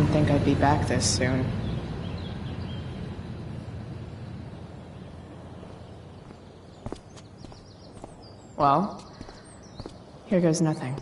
didn't think I'd be back this soon. Well, here goes nothing.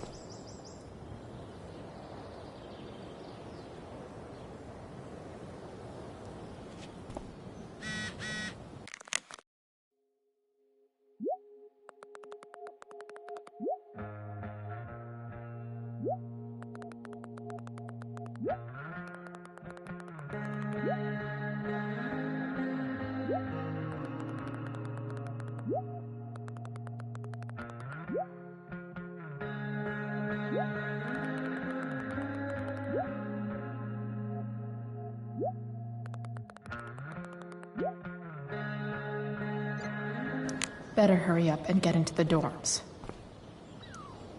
Better hurry up and get into the dorms.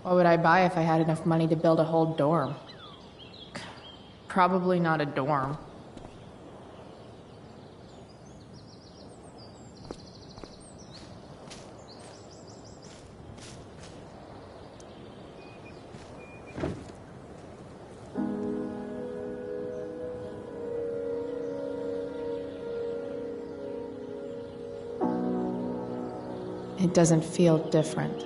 What would I buy if I had enough money to build a whole dorm? Probably not a dorm. It doesn't feel different.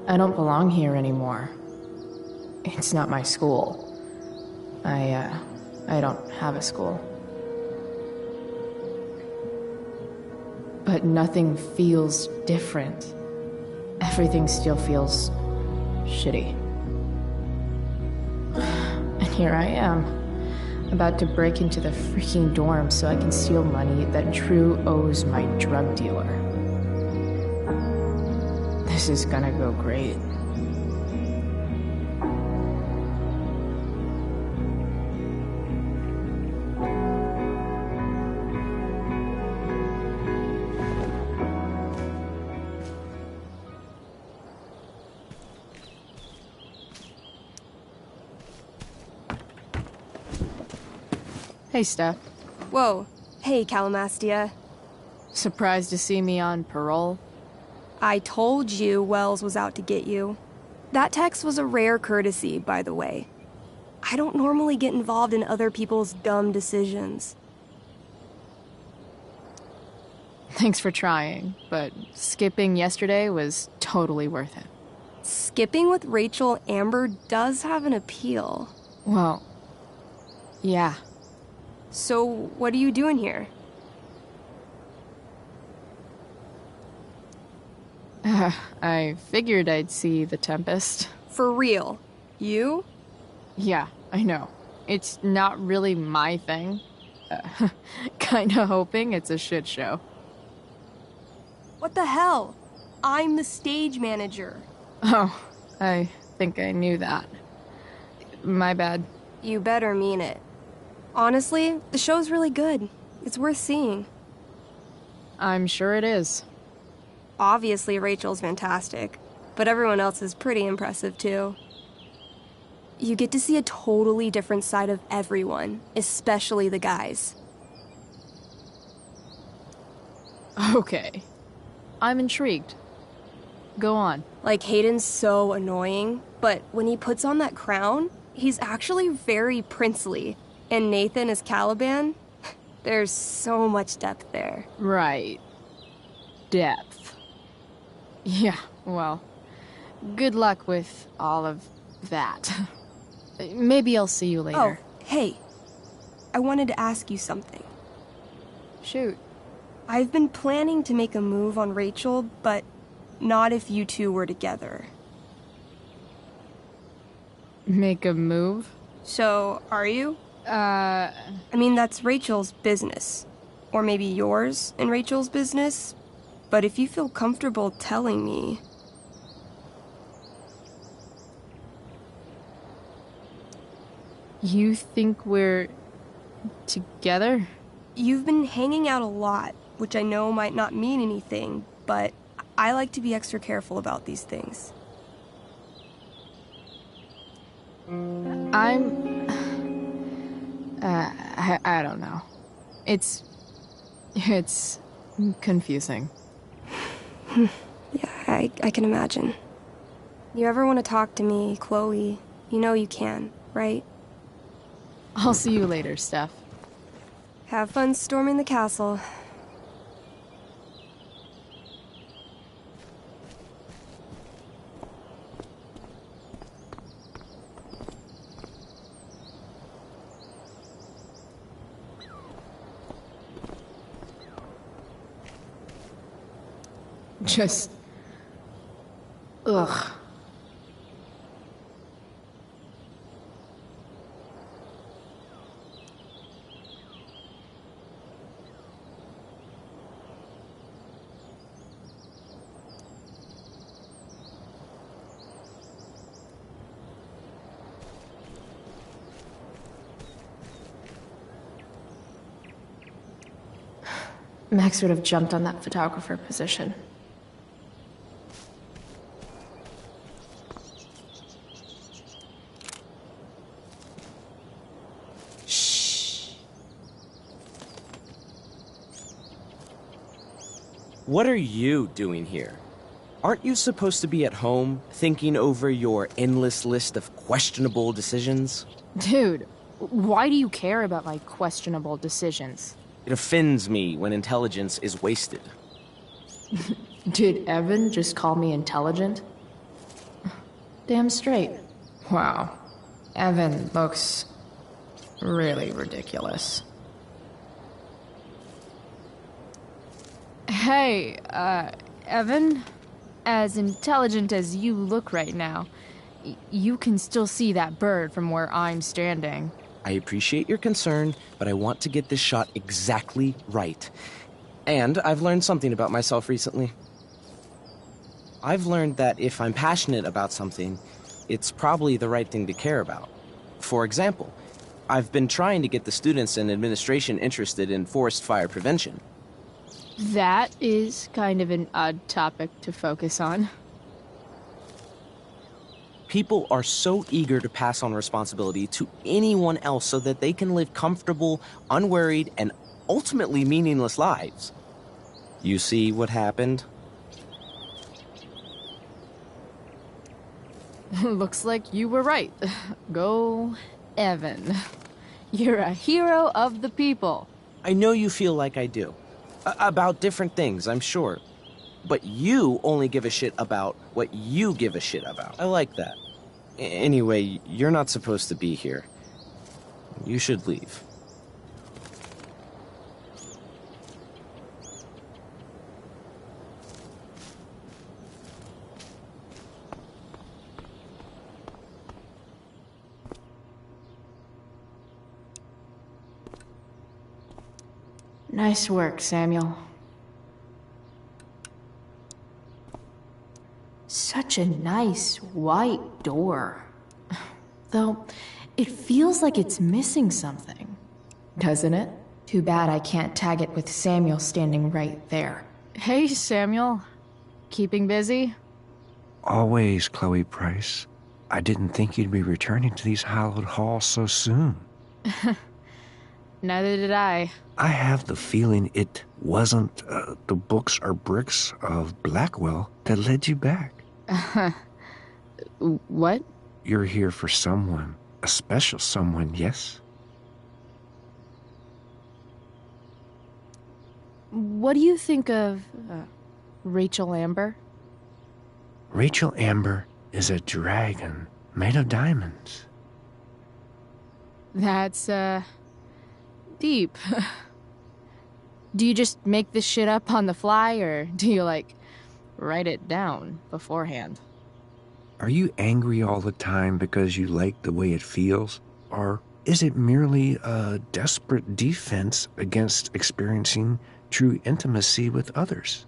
I don't belong here anymore. It's not my school. I don't have a school. But nothing feels different. Everything still feels shitty. And here I am, about to break into the freaking dorm so I can steal money that Drew owes my drug dealer. This is gonna go great. Hey, Steph. Whoa. Hey, Calamastia. Surprised to see me on parole? I told you Wells was out to get you. That text was a rare courtesy, by the way. I don't normally get involved in other people's dumb decisions. Thanks for trying, but skipping yesterday was totally worth it. Skipping with Rachel Amber does have an appeal. Well, yeah. So, what are you doing here? I figured I'd see the Tempest. For real? You? Yeah, I know. It's not really my thing. Kinda hoping it's a shit show. What the hell? I'm the stage manager. Oh, I think I knew that. My bad. You better mean it. Honestly, the show's really good. It's worth seeing. I'm sure it is. Obviously, Rachel's fantastic, but everyone else is pretty impressive too. You get to see a totally different side of everyone, especially the guys. Okay. I'm intrigued. Go on. Like, Hayden's so annoying, but when he puts on that crown, he's actually very princely. And Nathan is Caliban? There's so much depth there. Right. Depth. Yeah, well, good luck with all of that. Maybe I'll see you later. Oh, hey. I wanted to ask you something. Shoot. I've been planning to make a move on Rachel, but not if you two were together. Make a move? So, are you? I mean, that's Rachel's business. Or maybe yours and Rachel's business. But if you feel comfortable telling me... You think we're... together? You've been hanging out a lot, which I know might not mean anything, but I like to be extra careful about these things. I don't know. It's confusing. Yeah, I can imagine. You ever want to talk to me, Chloe, You know you can, right? I'll see you later, Steph. Have fun storming the castle. Just... ugh. Max would have jumped on that photographer position. What are you doing here? Aren't you supposed to be at home, thinking over your endless list of questionable decisions? Dude, why do you care about my questionable decisions? It offends me when intelligence is wasted. Did Evan just call me intelligent? Damn straight. Wow. Evan looks really ridiculous. Hey, Evan? As intelligent as you look right now, you can still see that bird from where I'm standing. I appreciate your concern, but I want to get this shot exactly right. And I've learned something about myself recently. I've learned that if I'm passionate about something, it's probably the right thing to care about. For example, I've been trying to get the students and administration interested in forest fire prevention. That is kind of an odd topic to focus on. People are so eager to pass on responsibility to anyone else so that they can live comfortable, unworried, and ultimately meaningless lives. You see what happened? Looks like you were right. Go, Evan. You're a hero of the people. I know you feel like I do. About different things, I'm sure. But you only give a shit about what you give a shit about. I like that. Anyway, you're not supposed to be here. You should leave. Nice work, Samuel. Such a nice white door. Though, it feels like it's missing something. Doesn't it? Too bad I can't tag it with Samuel standing right there. Hey, Samuel. Keeping busy? Always, Chloe Price. I didn't think you'd be returning to these hallowed halls so soon. Neither did I. I have the feeling it wasn't the books or bricks of Blackwell that led you back. What? You're here for someone. A special someone, yes? What do you think of Rachel Amber? Rachel Amber is a dragon made of diamonds. That's, deep. Do you just make this shit up on the fly, or do you, write it down beforehand? Are you angry all the time because you like the way it feels? Or is it merely a desperate defense against experiencing true intimacy with others?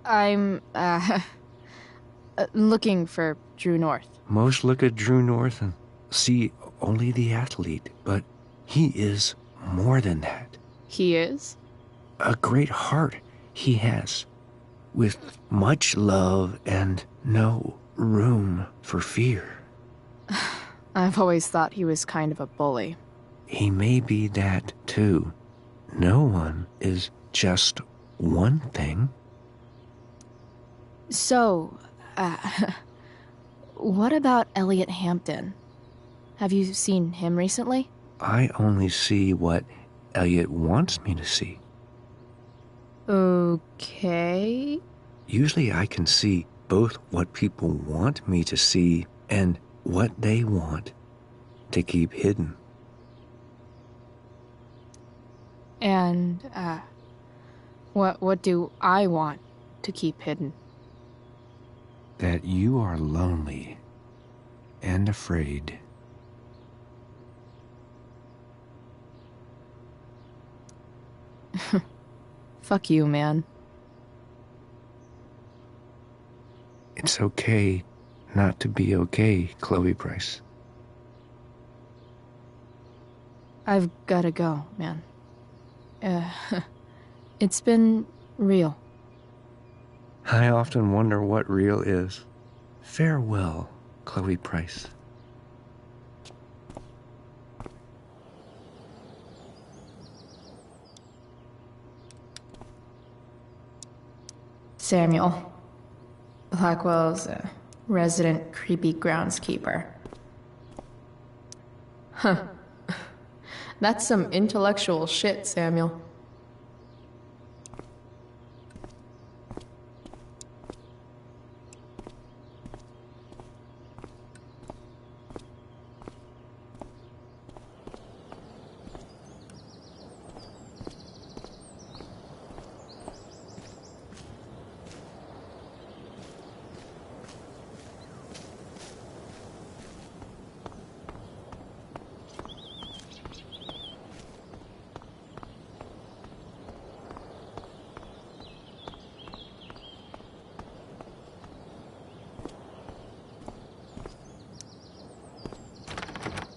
I'm, looking for Drew North. Most look at Drew North and see only the athlete, but he is more than that. He is? A great heart he has, with much love and no room for fear. I've always thought he was kind of a bully. He may be that too. No one is just one thing. So, what about Elliot Hampton? Have you seen him recently? I only see what Elliot wants me to see. Okay. Usually I can see both what people want me to see and what they want to keep hidden. And, what do I want to keep hidden? That you are lonely and afraid. Fuck you, man. It's okay not to be okay, Chloe Price. I've gotta go, man. It's been real. I often wonder what real is. Farewell, Chloe Price. Samuel. Blackwell's resident creepy groundskeeper. Huh. That's some intellectual shit, Samuel.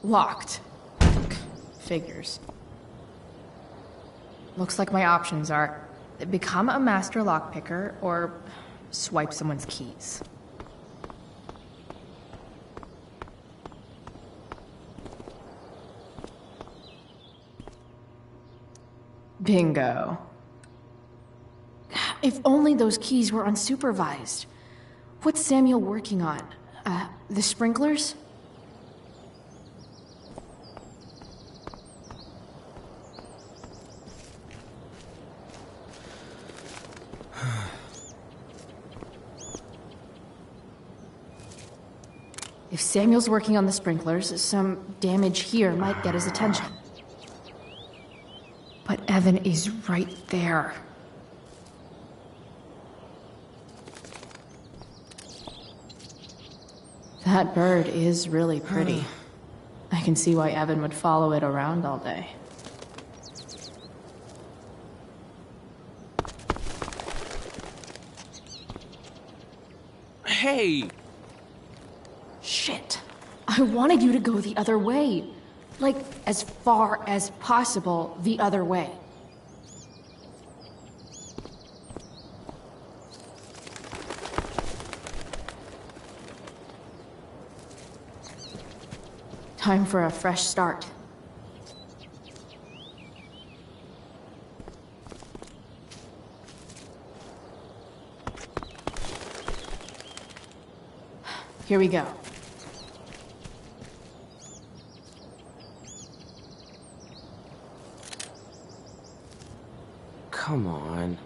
Locked. Figures. Looks like my options are become a master lockpicker or swipe someone's keys. Bingo. If only those keys were unsupervised. What's Samuel working on? The sprinklers? If Samuel's working on the sprinklers, some damage here might get his attention. But Evan is right there. That bird is really pretty. I can see why Evan would follow it around all day. Hey! Shit. I wanted you to go the other way. Like, as far as possible the other way. Time for a fresh start. Here we go. Come on.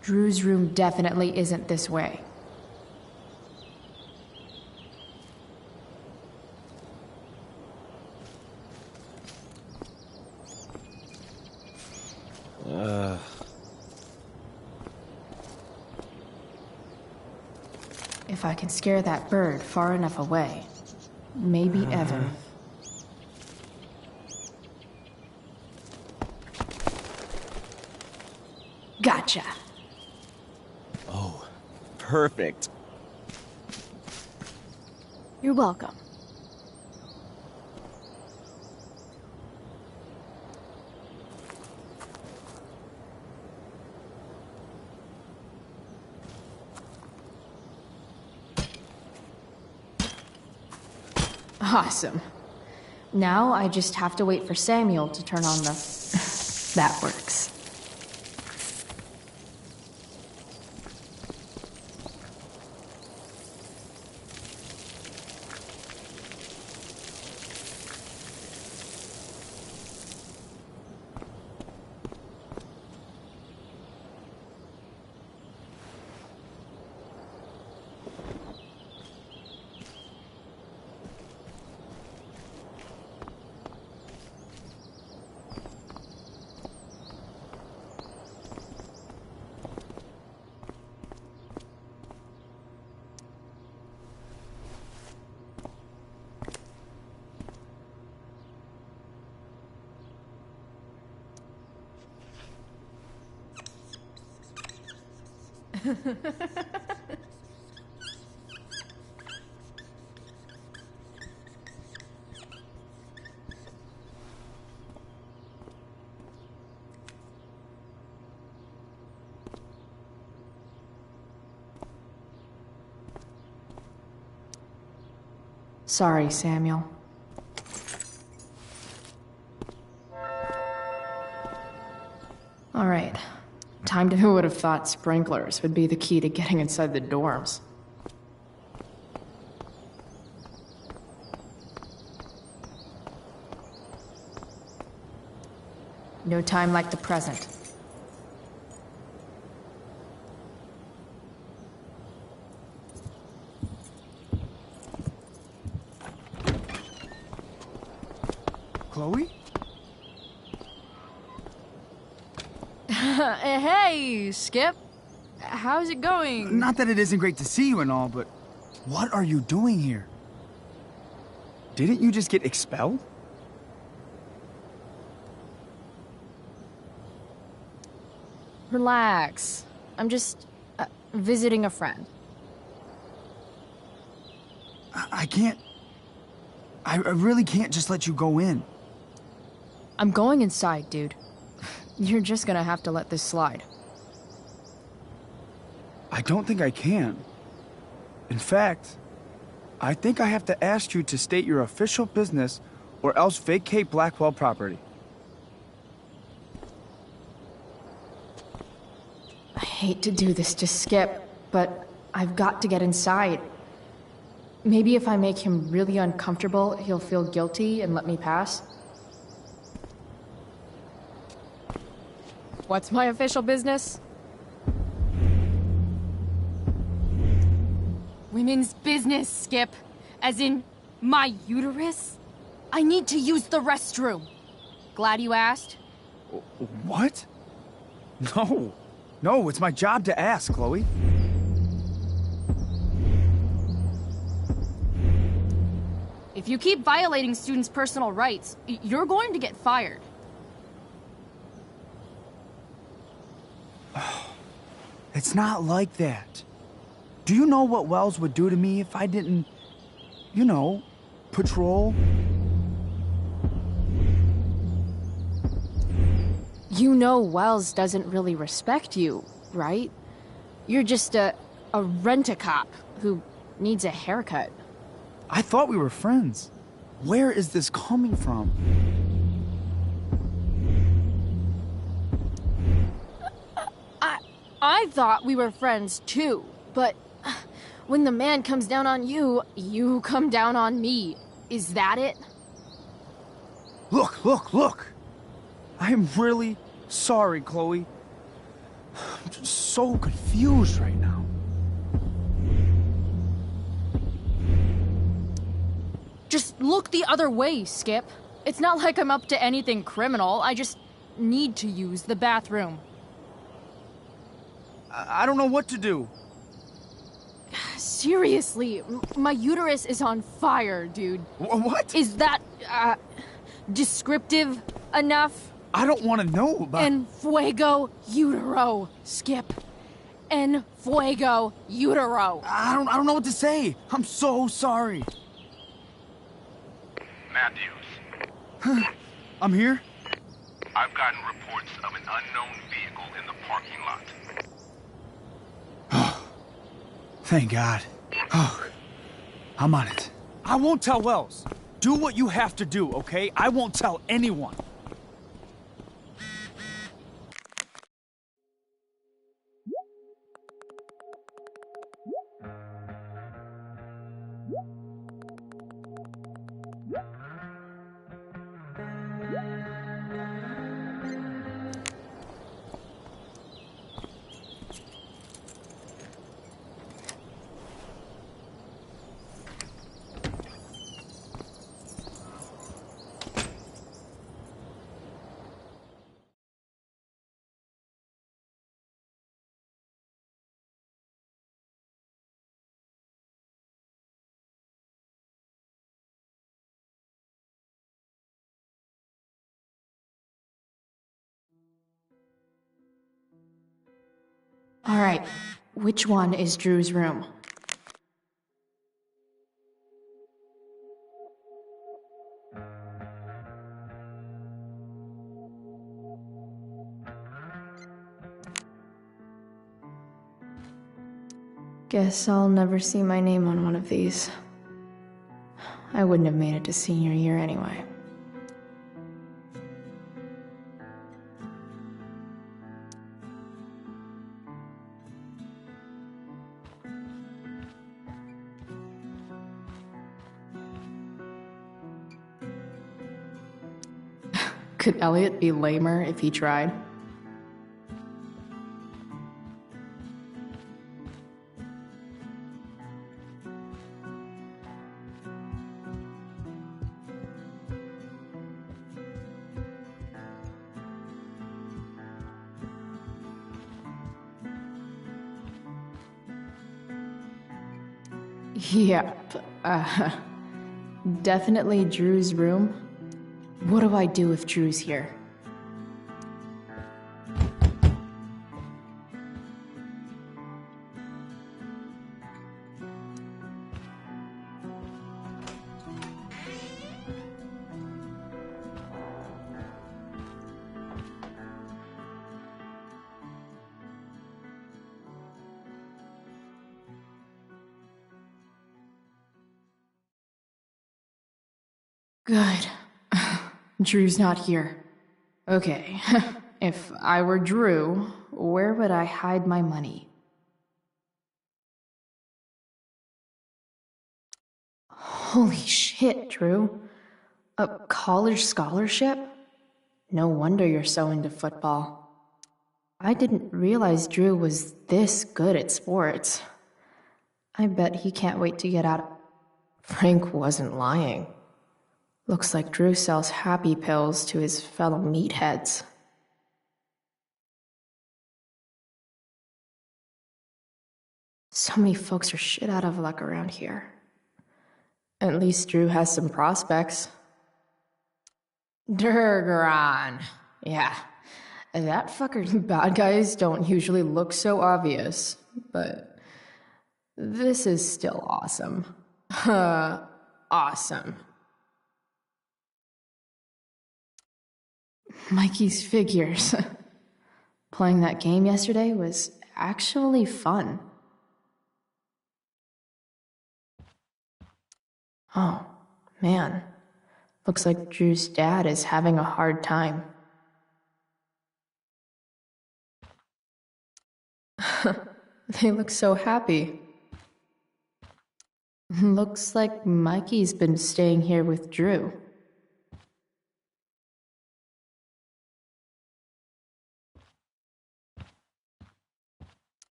Drew's room definitely isn't this way. If I can scare that bird far enough away, maybe Evan. Gotcha. Oh, perfect. You're welcome. Awesome. Now I just have to wait for Samuel to turn on the... That works. Sorry, Samuel. All right. Time to who would have thought sprinklers would be the key to getting inside the dorms. No time like the present. Chloe? Hey, Skip. How's it going? Not that it isn't great to see you and all, but what are you doing here? Didn't you just get expelled? Relax. I'm just visiting a friend. I can't... I really can't just let you go in. I'm going inside, dude. You're just gonna have to let this slide. I don't think I can. In fact, I think I have to ask you to state your official business or else vacate Blackwell property. I hate to do this to Skip, but I've got to get inside. Maybe if I make him really uncomfortable, he'll feel guilty and let me pass. What's my official business? Women's business, Skip. As in, my uterus? I need to use the restroom. Glad you asked. What? No. No, it's my job to ask, Chloe. If you keep violating students' personal rights, you're going to get fired. It's not like that. Do you know what Wells would do to me if I didn't, you know, patrol? You know Wells doesn't really respect you, right? You're just a rent-a-cop who needs a haircut. I thought we were friends. Where is this coming from? I thought we were friends too, but when the man comes down on you, you come down on me. Is that it? Look! I am really sorry, Chloe. I'm just so confused right now. Just look the other way, Skip. It's not like I'm up to anything criminal. I just need to use the bathroom. I don't know what to do. Seriously, my uterus is on fire, dude. What? Is that, descriptive enough? I don't want to know about... En fuego utero, Skip. En fuego utero. I don't know what to say. I'm so sorry. Matthews. I'm here? I've gotten reports of an unknown vehicle in the parking lot. Thank God. Oh, I'm on it. I won't tell Wells. Do what you have to do, okay? I won't tell anyone. All right, which one is Drew's room? Guess I'll never see my name on one of these. I wouldn't have made it to senior year anyway. Could Elliot be lamer if he tried? Yep. Definitely Drew's room. What do I do if Drew's here? Good. Drew's not here. Okay, if I were Drew, where would I hide my money? Holy shit, Drew. A college scholarship? No wonder you're so into football. I didn't realize Drew was this good at sports. I bet he can't wait to get out. Frank wasn't lying. Looks like Drew sells happy pills to his fellow meatheads. So many folks are shit out of luck around here. At least Drew has some prospects. Durgaron. Yeah, that fucker bad guys don't usually look so obvious, but this is still awesome. Awesome. Mikey's figures. Playing that game yesterday was actually fun. Oh, man. Looks like Drew's dad is having a hard time. They look so happy. Looks like Mikey's been staying here with Drew.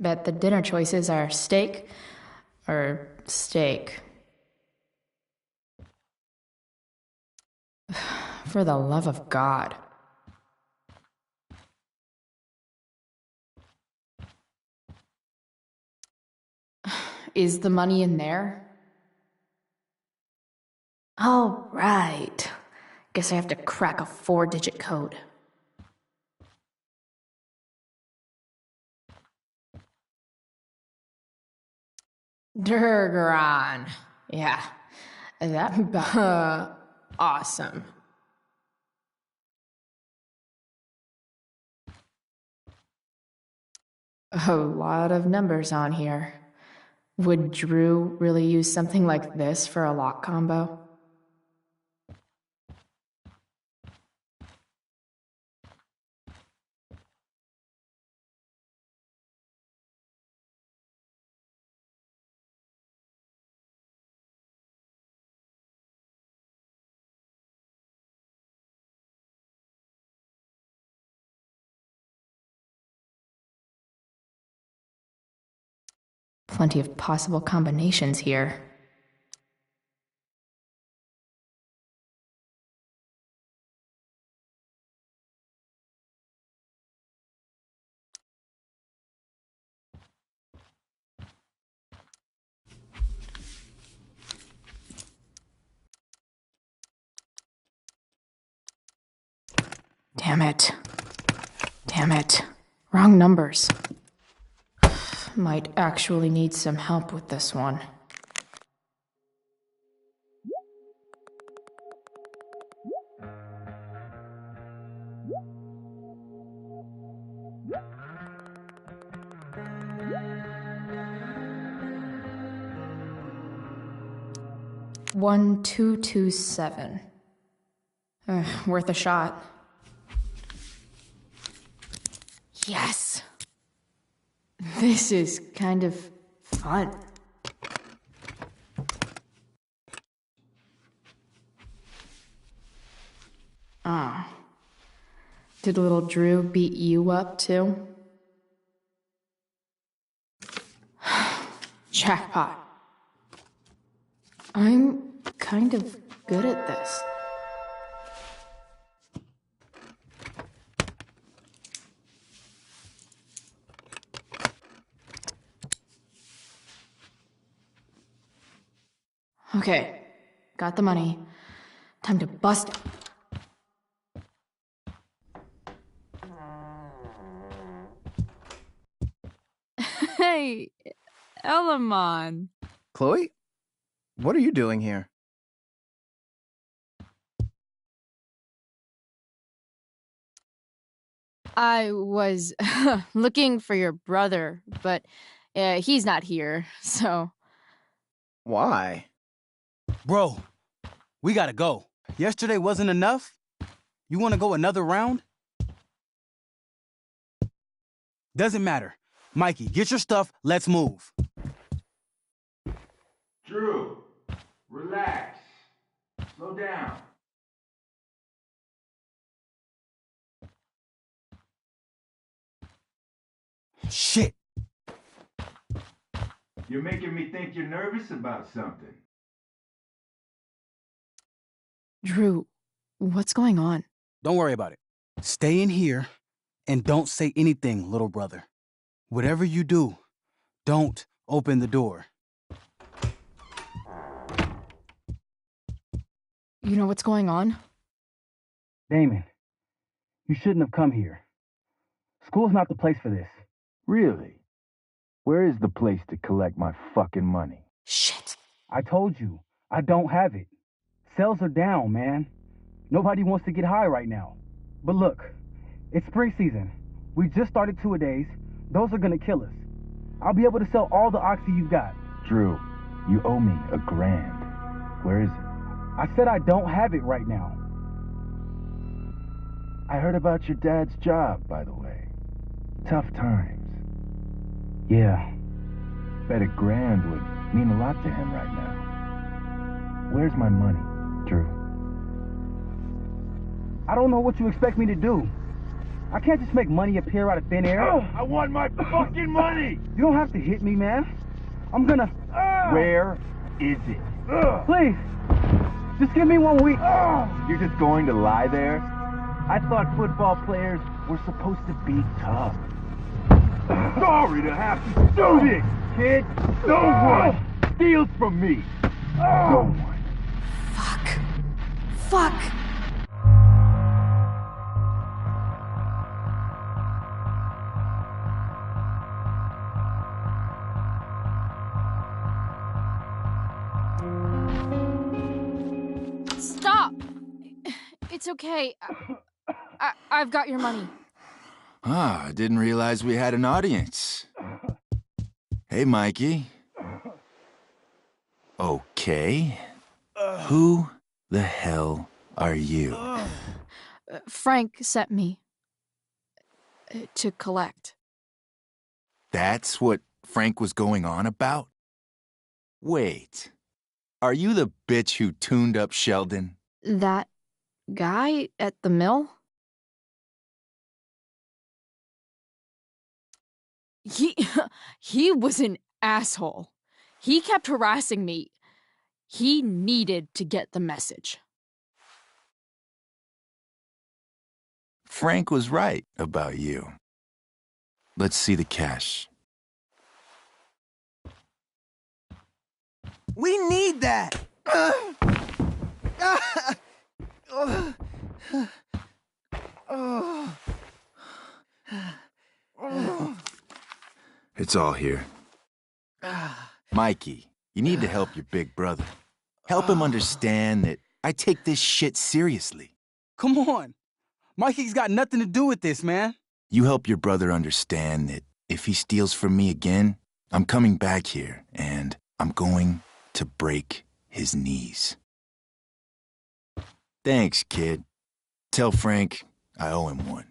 Bet the dinner choices are steak or steak. For the love of God. Is the money in there? Oh, right. Guess I have to crack a 4-digit code. Durgaron. Yeah, that awesome. A lot of numbers on here. Would Drew really use something like this for a lock combo? Plenty of possible combinations here. Damn it. Damn it. Wrong numbers. Might actually need some help with this one. One, 227. Worth a shot. Yes! This is kind of fun. Ah. Did little Drew beat you up too? Jackpot. I'm kind of good at this. Okay, got the money. Time to bust it. Hey, Elamon. Chloe? What are you doing here? I was looking for your brother, but he's not here, so... Why? Bro, we gotta go. Yesterday wasn't enough? You wanna go another round? Doesn't matter. Mikey, get your stuff, let's move. Drew, relax. Slow down. Shit. You're making me think you're nervous about something. Drew, what's going on? Don't worry about it. Stay in here and don't say anything, little brother. Whatever you do, don't open the door. You know what's going on? Damon, you shouldn't have come here. School's not the place for this. Really? Where is the place to collect my fucking money? Shit. I told you, I don't have it. Sales are down, man. Nobody wants to get high right now. But look, it's spring season. We just started two-a-days. Those are gonna kill us. I'll be able to sell all the oxy you've got. Drew, you owe me $1,000. Where is it? I said I don't have it right now. I heard about your dad's job, by the way. Tough times. Yeah. Bet $1,000 would mean a lot to him right now. Where's my money, Drew? I don't know what you expect me to do. I can't just make money appear out of thin air. I want my fucking money! You don't have to hit me, man. I'm gonna... Where is it? Please, just give me 1 week. You're just going to lie there? I thought football players were supposed to be tough. Sorry to have to do this, kid. No one steals from me. No one. Fuck. Fuck. Stop! It's okay. I've got your money. Ah, I didn't realize we had an audience. Hey, Mikey. Okay. Who the hell are you? Frank sent me to collect. That's what Frank was going on about? Wait. Are you the bitch who tuned up Sheldon? That guy at the mill? He was an asshole. He kept harassing me. He needed to get the message. Frank was right about you. Let's see the cash. We need that! It's all here. Mikey, you need to help your big brother. Help him understand that I take this shit seriously. Come on. Mikey's got nothing to do with this, man. You help your brother understand that if he steals from me again, I'm coming back here and I'm going to break his knees. Thanks, kid. Tell Frank I owe him one.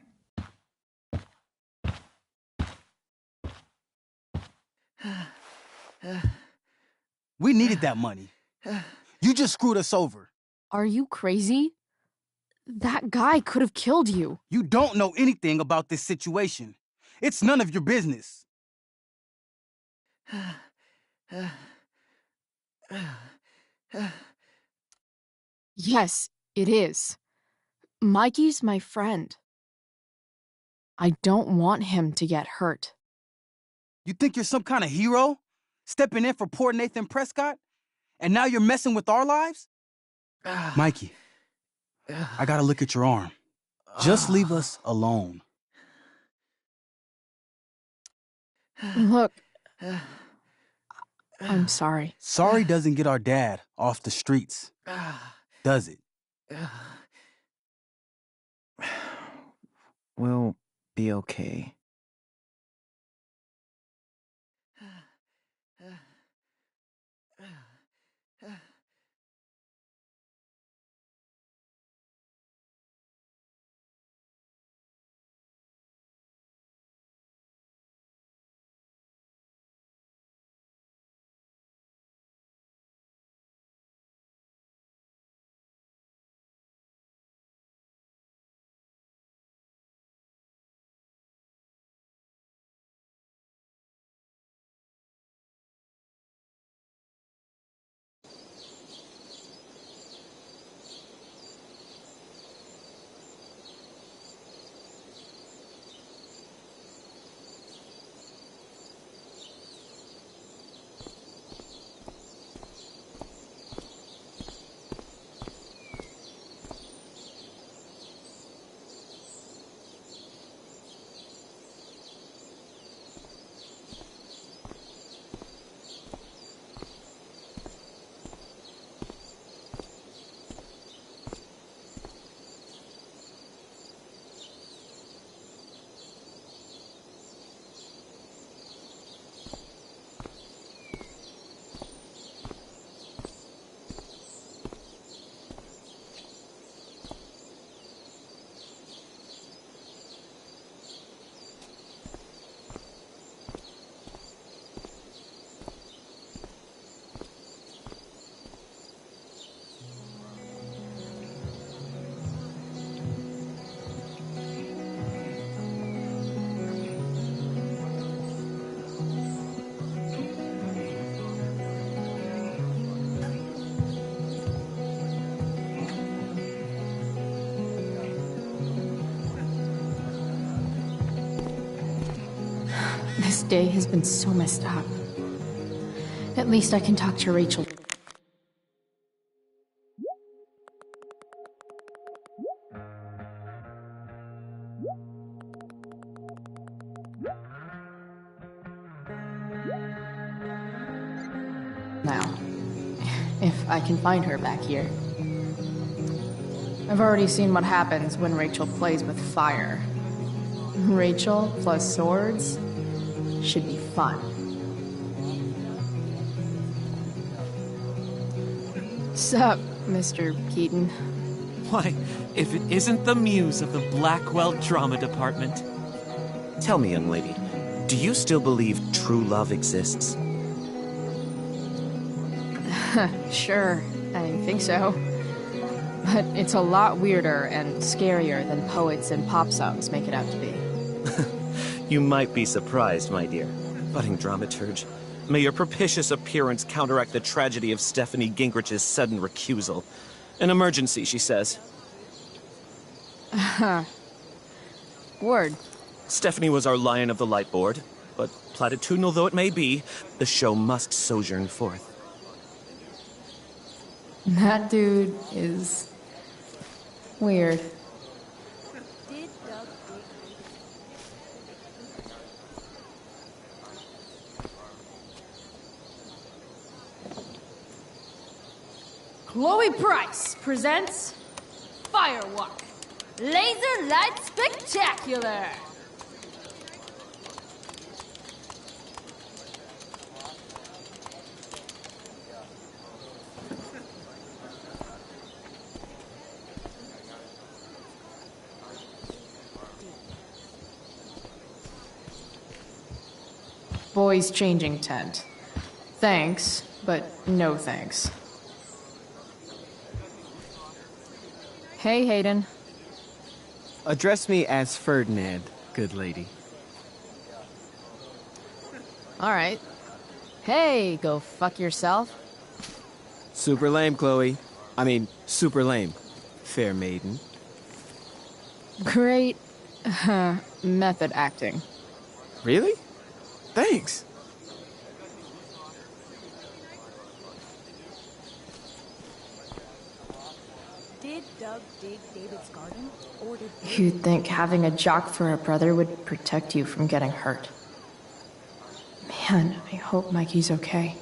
We needed that money. You just screwed us over. Are you crazy? That guy could have killed you. You don't know anything about this situation. It's none of your business. Yes, it is. Mikey's my friend. I don't want him to get hurt. You think you're some kind of hero? Stepping in for poor Nathan Prescott? And now you're messing with our lives? Mikey, I gotta look at your arm. Just leave us alone. Look, I'm sorry. Sorry doesn't get our dad off the streets, does it? We'll be okay. This day has been so messed up. At least I can talk to Rachel. Now, if I can find her back here. I've already seen what happens when Rachel plays with fire. Rachel plus swords should be fun. Sup, Mr. Keaton? Why, if it isn't the muse of the Blackwell Drama Department. Tell me, young lady, do you still believe true love exists? Sure, I think so. But it's a lot weirder and scarier than poets and pop songs make it out to be. You might be surprised, my dear, budding dramaturge. May your propitious appearance counteract the tragedy of Stephanie Gingrich's sudden recusal. An emergency, she says. Word. Stephanie was our Lion of the Light board, but platitudinal though it may be, the show must sojourn forth. That dude is weird. Chloe Price presents Firewalk Laser Light Spectacular. Boys changing tent. Thanks, but no thanks. Hey, Hayden. Address me as Ferdinand, good lady. All right. Hey, go fuck yourself. Super lame, Chloe. I mean, super lame. Fair maiden. Great method acting. Really? Thanks. Did Doug dig David's garden? Or did You'd think having a jock for a brother would protect you from getting hurt. Man, I hope Mikey's okay.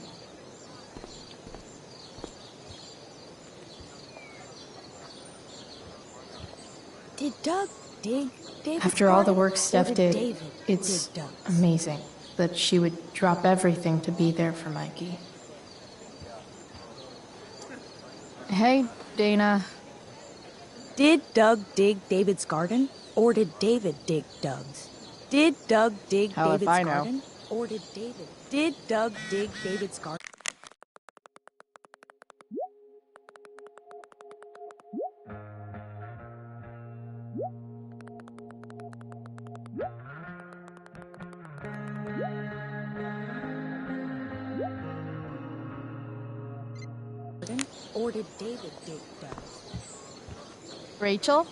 Did Doug dig David's After all the garden? work Or Steph did did, David it's dig Doug's? amazing that she would drop everything to be there for Mikey. Hey, Dana. Did Doug dig David's garden? Or did David dig Doug's? Did Doug dig Hell if David's I know. garden? Or did David? Did Doug dig David's garden? Or did David dig Doug's? Rachel?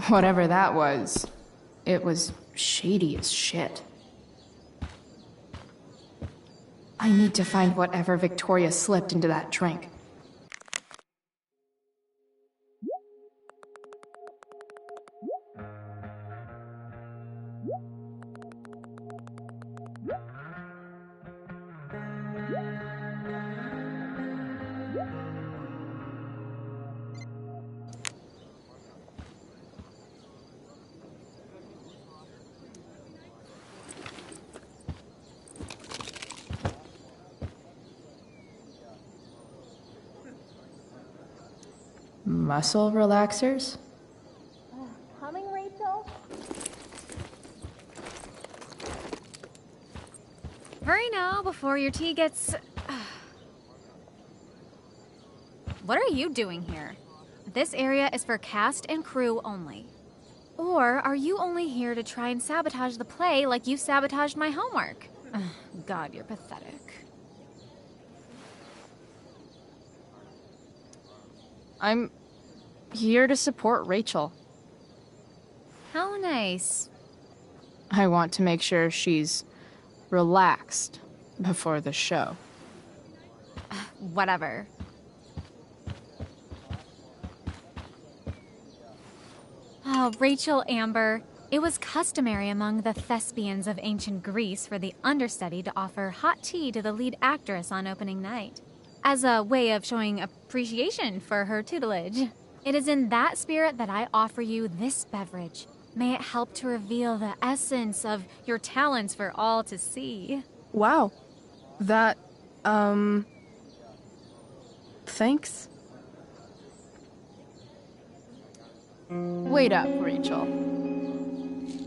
Whatever that was, it was shady as shit. I need to find whatever Victoria slipped into that drink. Muscle relaxers? Coming, Rachel? Hurry now before your tea gets... What are you doing here? This area is for cast and crew only. Or are you only here to try and sabotage the play like you sabotaged my homework? God, you're pathetic. I'm here to support Rachel. How nice. I want to make sure she's relaxed before the show. Whatever. Oh, Rachel, Amber, It was customary among the thespians of ancient Greece for the understudy to offer hot tea to the lead actress on opening night, as a way of showing appreciation for her tutelage. It is in that spirit that I offer you this beverage. May it help to reveal the essence of your talents for all to see. Wow. That, thanks. Wait up, Rachel.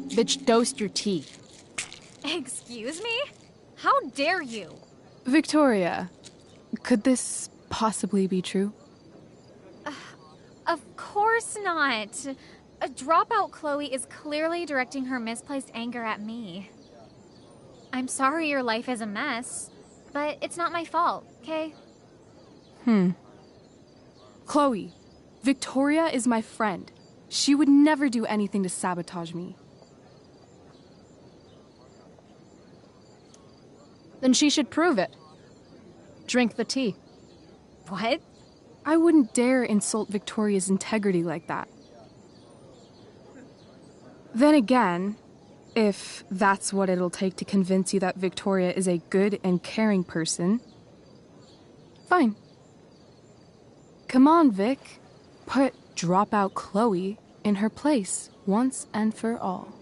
Bitch, dosed your tea. Excuse me? How dare you? Victoria, could this possibly be true? Of course not. A dropout Chloe is clearly directing her misplaced anger at me. I'm sorry your life is a mess, but it's not my fault, okay? Chloe, Victoria is my friend. She would never do anything to sabotage me. Then she should prove it. Drink the tea. What? I wouldn't dare insult Victoria's integrity like that. Then again, if that's what it'll take to convince you that Victoria is a good and caring person, fine. Come on, Vic. Put dropout Chloe in her place once and for all.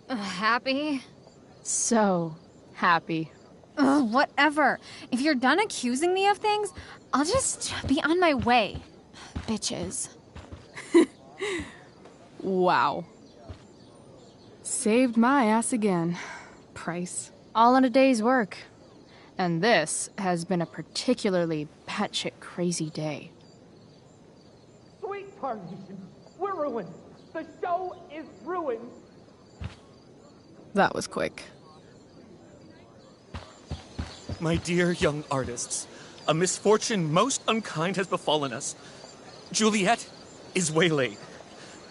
Happy? So happy. Whatever. If you're done accusing me of things, I'll just be on my way. Bitches. Wow. Saved my ass again. Price. All in a day's work. And this has been a particularly batshit crazy day. Sweet Tarnation, we're ruined. The show is ruined. That was quick. My dear young artists, a misfortune most unkind has befallen us. Juliet is waylaid.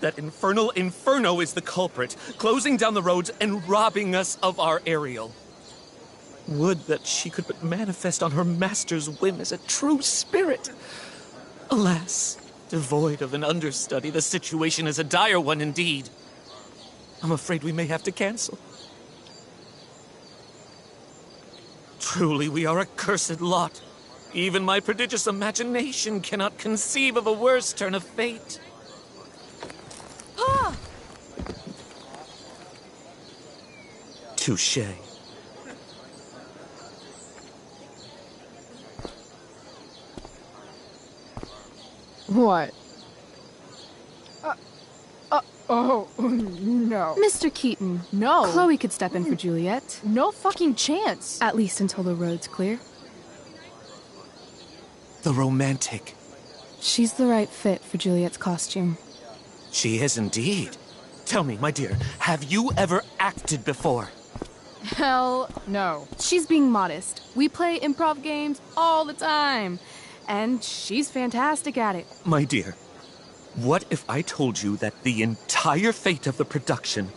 That infernal Inferno is the culprit, closing down the roads and robbing us of our Ariel. Would that she could but manifest on her master's whim as a true spirit. Alas, devoid of an understudy, the situation is a dire one indeed. I'm afraid we may have to cancel. Truly, we are a cursed lot. Even my prodigious imagination cannot conceive of a worse turn of fate. Touché. What? Oh, no. Mr. Keaton. No. Chloe could step in for Juliet. No fucking chance. At least until the road's clear. The romantic. She's the right fit for Juliet's costume. She is indeed. Tell me, my dear, have you ever acted before? Hell no. She's being modest. We play improv games all the time. And she's fantastic at it. My dear, what if I told you that the entire fate of the production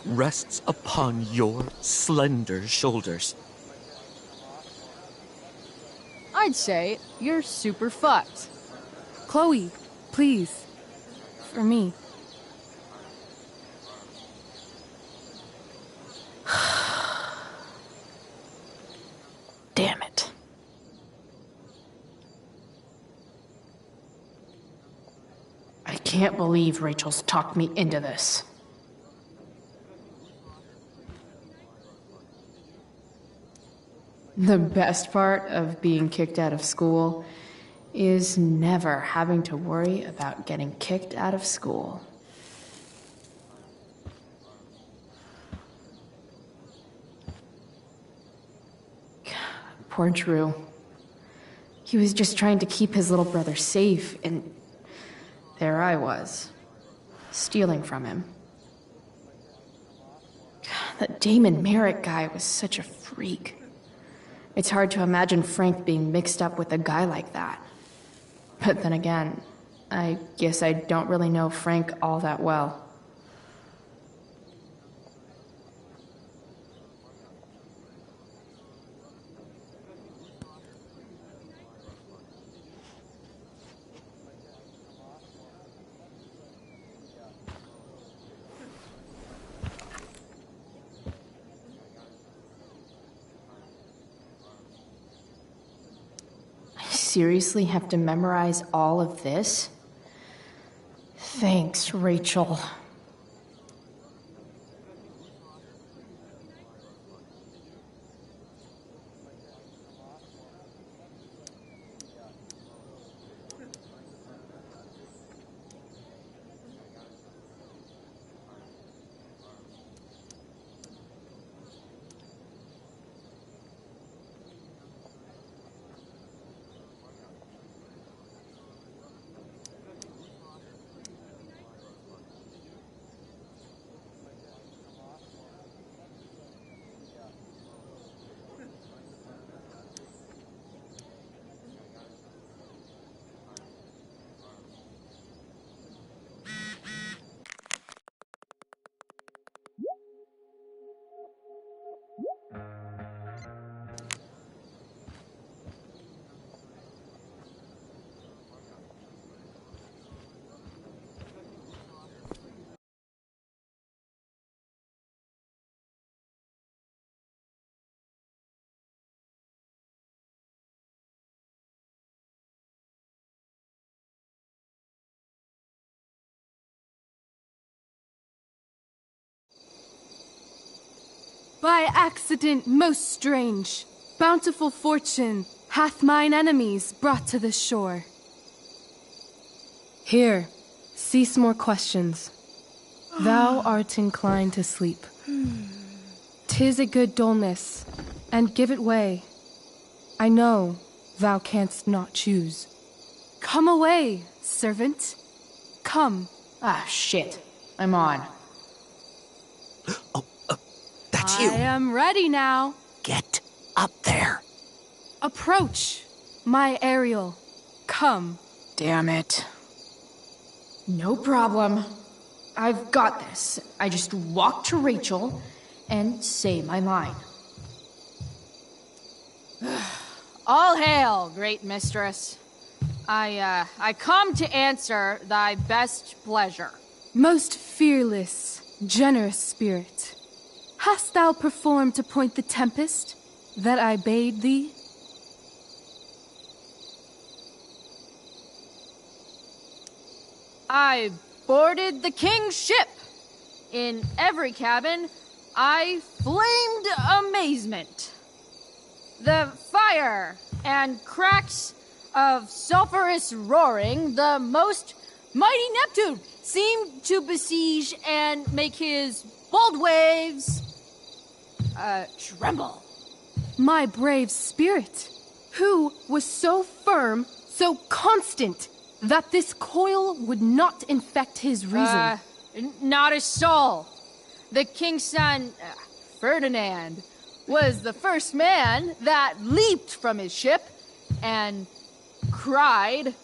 rests upon your slender shoulders? I'd say you're super fucked. Chloe, please. For me. Damn it. I can't believe Rachel's talked me into this. The best part of being kicked out of school is never having to worry about getting kicked out of school. Poor Drew. He was just trying to keep his little brother safe, and there I was, stealing from him. That Damon Merritt guy was such a freak. It's hard to imagine Frank being mixed up with a guy like that. But then again, I guess I don't really know Frank all that well. I seriously have to memorize all of this? Thanks, Rachel. By accident most strange, bountiful fortune hath mine enemies brought to this shore. Here, cease more questions. Thou art inclined to sleep. 'Tis a good dullness, and give it way. I know thou canst not choose. Come away, servant. Come. Ah, shit. I'm on. That's you. I am ready now. Get up there. Approach, my Ariel. Come. Damn it. No problem. I've got this. I just walk to Rachel and say my line. All hail, great mistress. I come to answer thy best pleasure. Most fearless, generous spirit, hast thou performed to point the tempest that I bade thee? I boarded the king's ship. In every cabin, I flamed amazement. The fire and cracks of sulphurous roaring, the most mighty Neptune seemed to besiege and make his bold waves tremble. My brave spirit, who was so firm, so constant, that this coil would not infect his reason. Not a soul. The king's son, Ferdinand, was the first man that leaped from his ship and cried,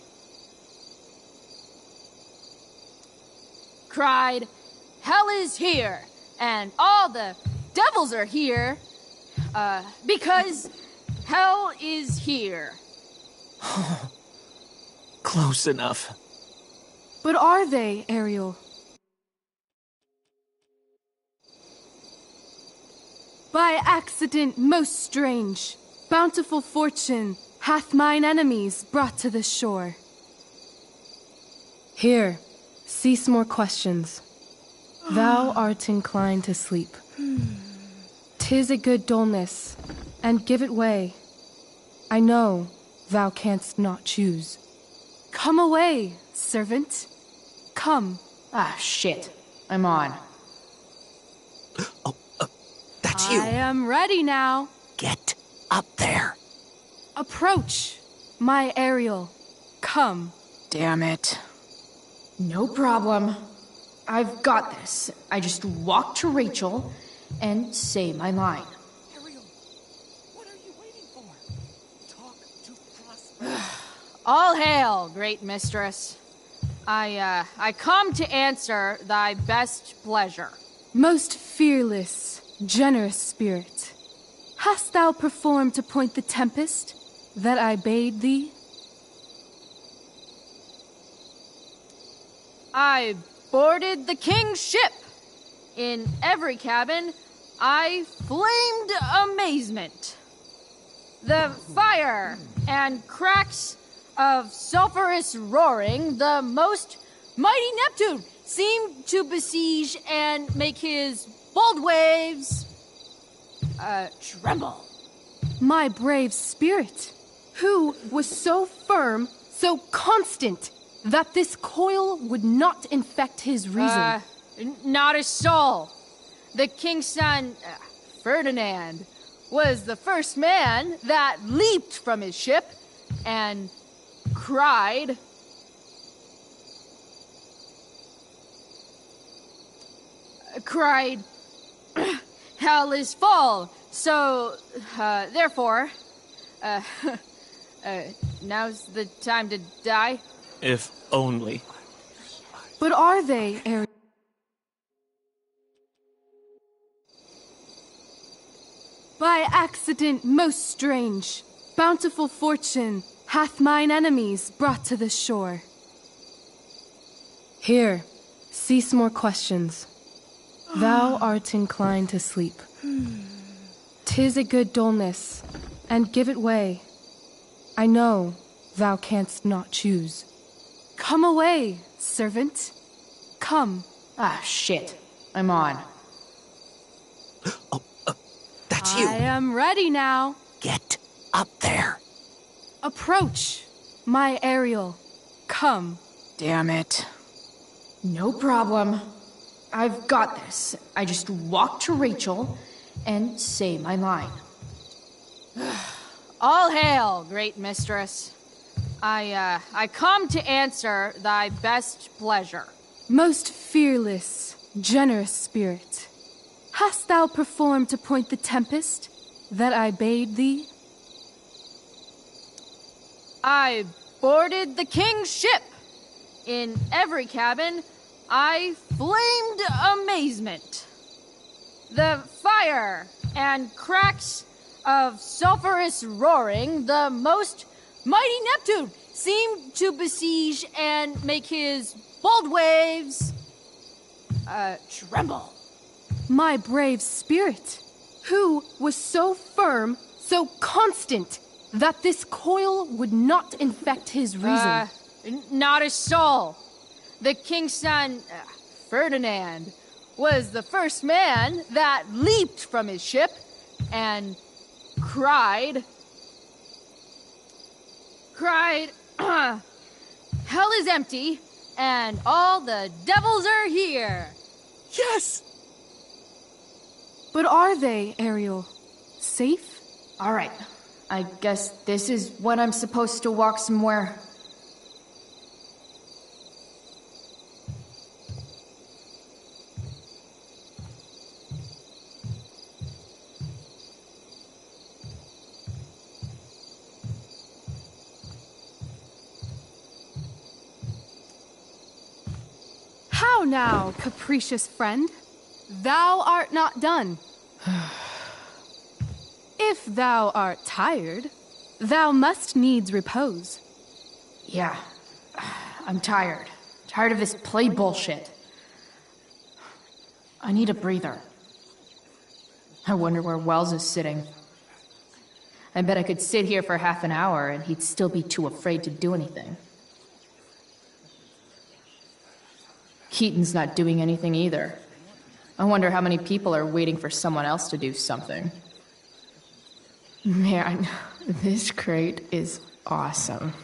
"Hell is here, and all the devils are here, because hell is here." Close enough. But are they, Ariel? By accident most strange, bountiful fortune hath mine enemies brought to this shore. Here, cease more questions. Thou art inclined to sleep. 'Tis a good dullness, and give it way. I know thou canst not choose. Come away, servant. Come. Ah, shit. I'm on. That's you. I am ready now. Get up there. Approach, my Ariel. Come. Damn it. No problem. I've got this. I just walk to Rachel and say my line. Ariel, what are you waiting for? Talk to Prosper. All hail, great mistress. I come to answer thy best pleasure. Most fearless, generous spirit, hast thou performed to point the tempest that I bade thee? I boarded the king's ship. In every cabin, I flamed amazement. The fire and cracks of sulphurous roaring, the most mighty Neptune seemed to besiege and make his bold waves tremble. My brave spirit, who was so firm, so constant, that this coil would not infect his reason. Not a soul. The king's son, Ferdinand, was the first man that leaped from his ship and cried, hell is full, so, therefore, now's the time to die. If only. But are they, Ariel? By accident most strange, bountiful fortune hath mine enemies brought to this shore. Here, cease more questions. Thou art inclined to sleep. 'Tis a good dullness, and give it way. I know thou canst not choose. Come away, servant. Come. Ah, shit. I'm on. That's you. I am ready now. Get up there. Approach, my Ariel. Come. Damn it. No problem. I've got this. I just walk to Rachel and say my line. All hail, great mistress. I come to answer thy best pleasure. Most fearless, generous spirit, hast thou performed to point the tempest that I bade thee? I boarded the king's ship. In every cabin, I flamed amazement. The fire and cracks of sulphurous roaring, the most mighty Neptune seemed to besiege and make his bold waves tremble. My brave spirit, who was so firm, so constant, that this coil would not infect his reason. Not a soul. The king's son, Ferdinand, was the first man that leaped from his ship and cried, hell is empty and all the devils are here. Yes! But are they, Ariel, safe? All right. I guess this is when I'm supposed to walk somewhere. How now, capricious friend? Thou art not done. If thou art tired, thou must needs repose. Yeah, I'm tired. Tired of this play bullshit. I need a breather. I wonder where Wells is sitting. I bet I could sit here for half an hour and he'd still be too afraid to do anything. Keaton's not doing anything either. I wonder how many people are waiting for someone else to do something. Man, this crate is awesome.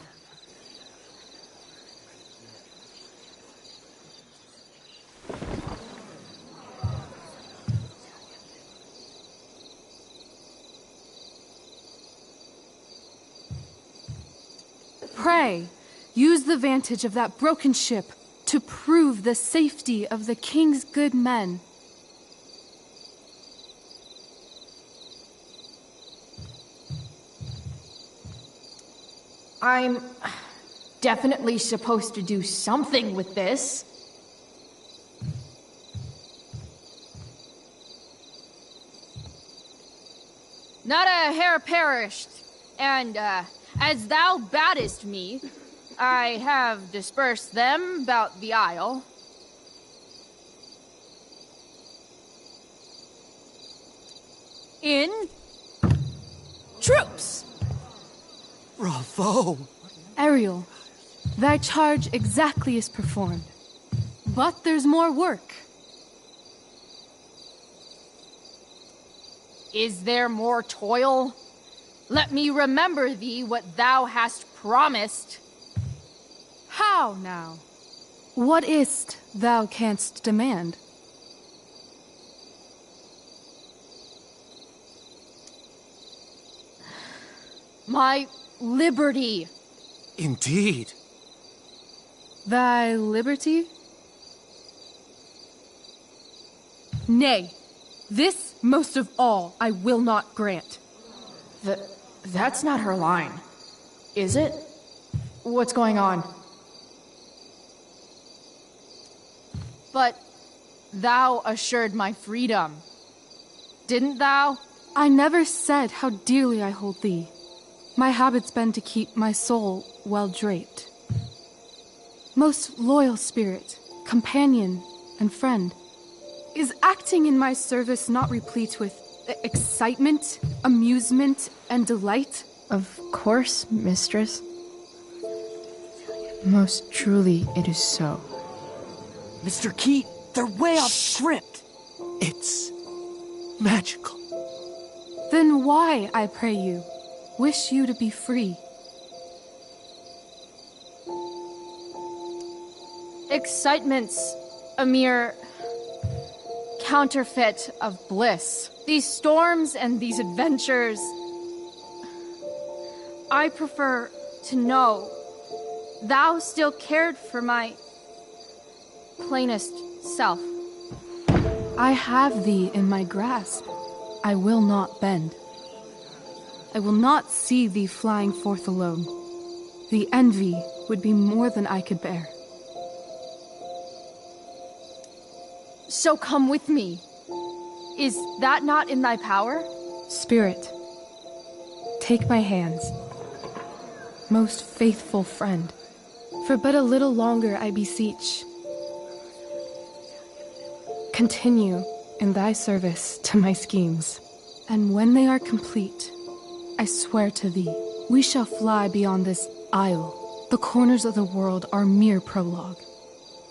Pray, use the vantage of that broken ship to prove the safety of the king's good men. I'm definitely supposed to do something with this. Not a hair perished, and as thou baddest me, I have dispersed them about the isle. In troops! Bravo! Ariel, thy charge exactly is performed. But there's more work. Is there more toil? Let me remember thee what thou hast promised. How now? What is't thou canst demand? My liberty. Indeed. Thy liberty? Nay, this most of all I will not grant. That's not her line. Is it? What's going on? But thou assured my freedom, didn't thou? I never said how dearly I hold thee. My habit's been to keep my soul well draped. Most loyal spirit, companion, and friend, is acting in my service not replete with excitement, amusement, and delight? Of course, mistress. Most truly it is so. Mr. Keat, they're way off script. It's magical. Then why, I pray you, wish you to be free? Excitement's a mere counterfeit of bliss. These storms and these adventures, I prefer to know thou still cared for my plainest self. I have thee in my grasp. I will not bend. I will not see thee flying forth alone. The envy would be more than I could bear. So come with me. Is that not in thy power? Spirit, take my hands. Most faithful friend, for but a little longer I beseech. Continue in thy service to my schemes, and when they are complete, I swear to thee, we shall fly beyond this isle. The corners of the world are mere prologue.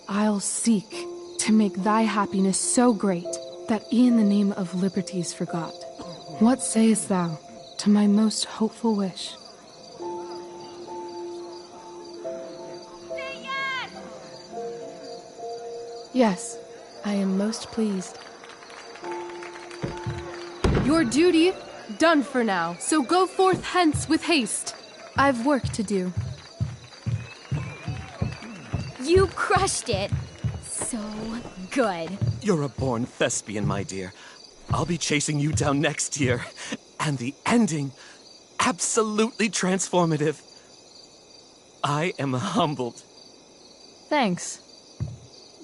I'll seek to make thy happiness so great that e'en the name of liberty is forgot. What sayest thou to my most hopeful wish? Yes, I am most pleased. Your duty done for now, so go forth hence with haste. I've work to do. You crushed it. So good. You're a born thespian, my dear. I'll be chasing you down next year. And the ending, absolutely transformative. I am humbled. Thanks.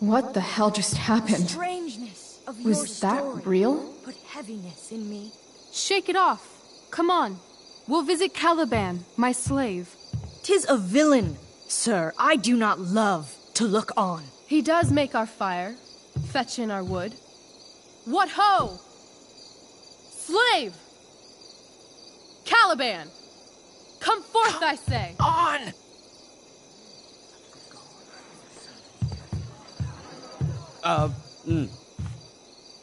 What the hell just happened? Strangeness of your Was that story real? put heaviness in me. Shake it off. Come on. We'll visit Caliban, my slave. 'Tis a villain, sir. I do not love to look on. He does make our fire, fetch in our wood. What ho! Slave! Caliban! Come forth, I say! On!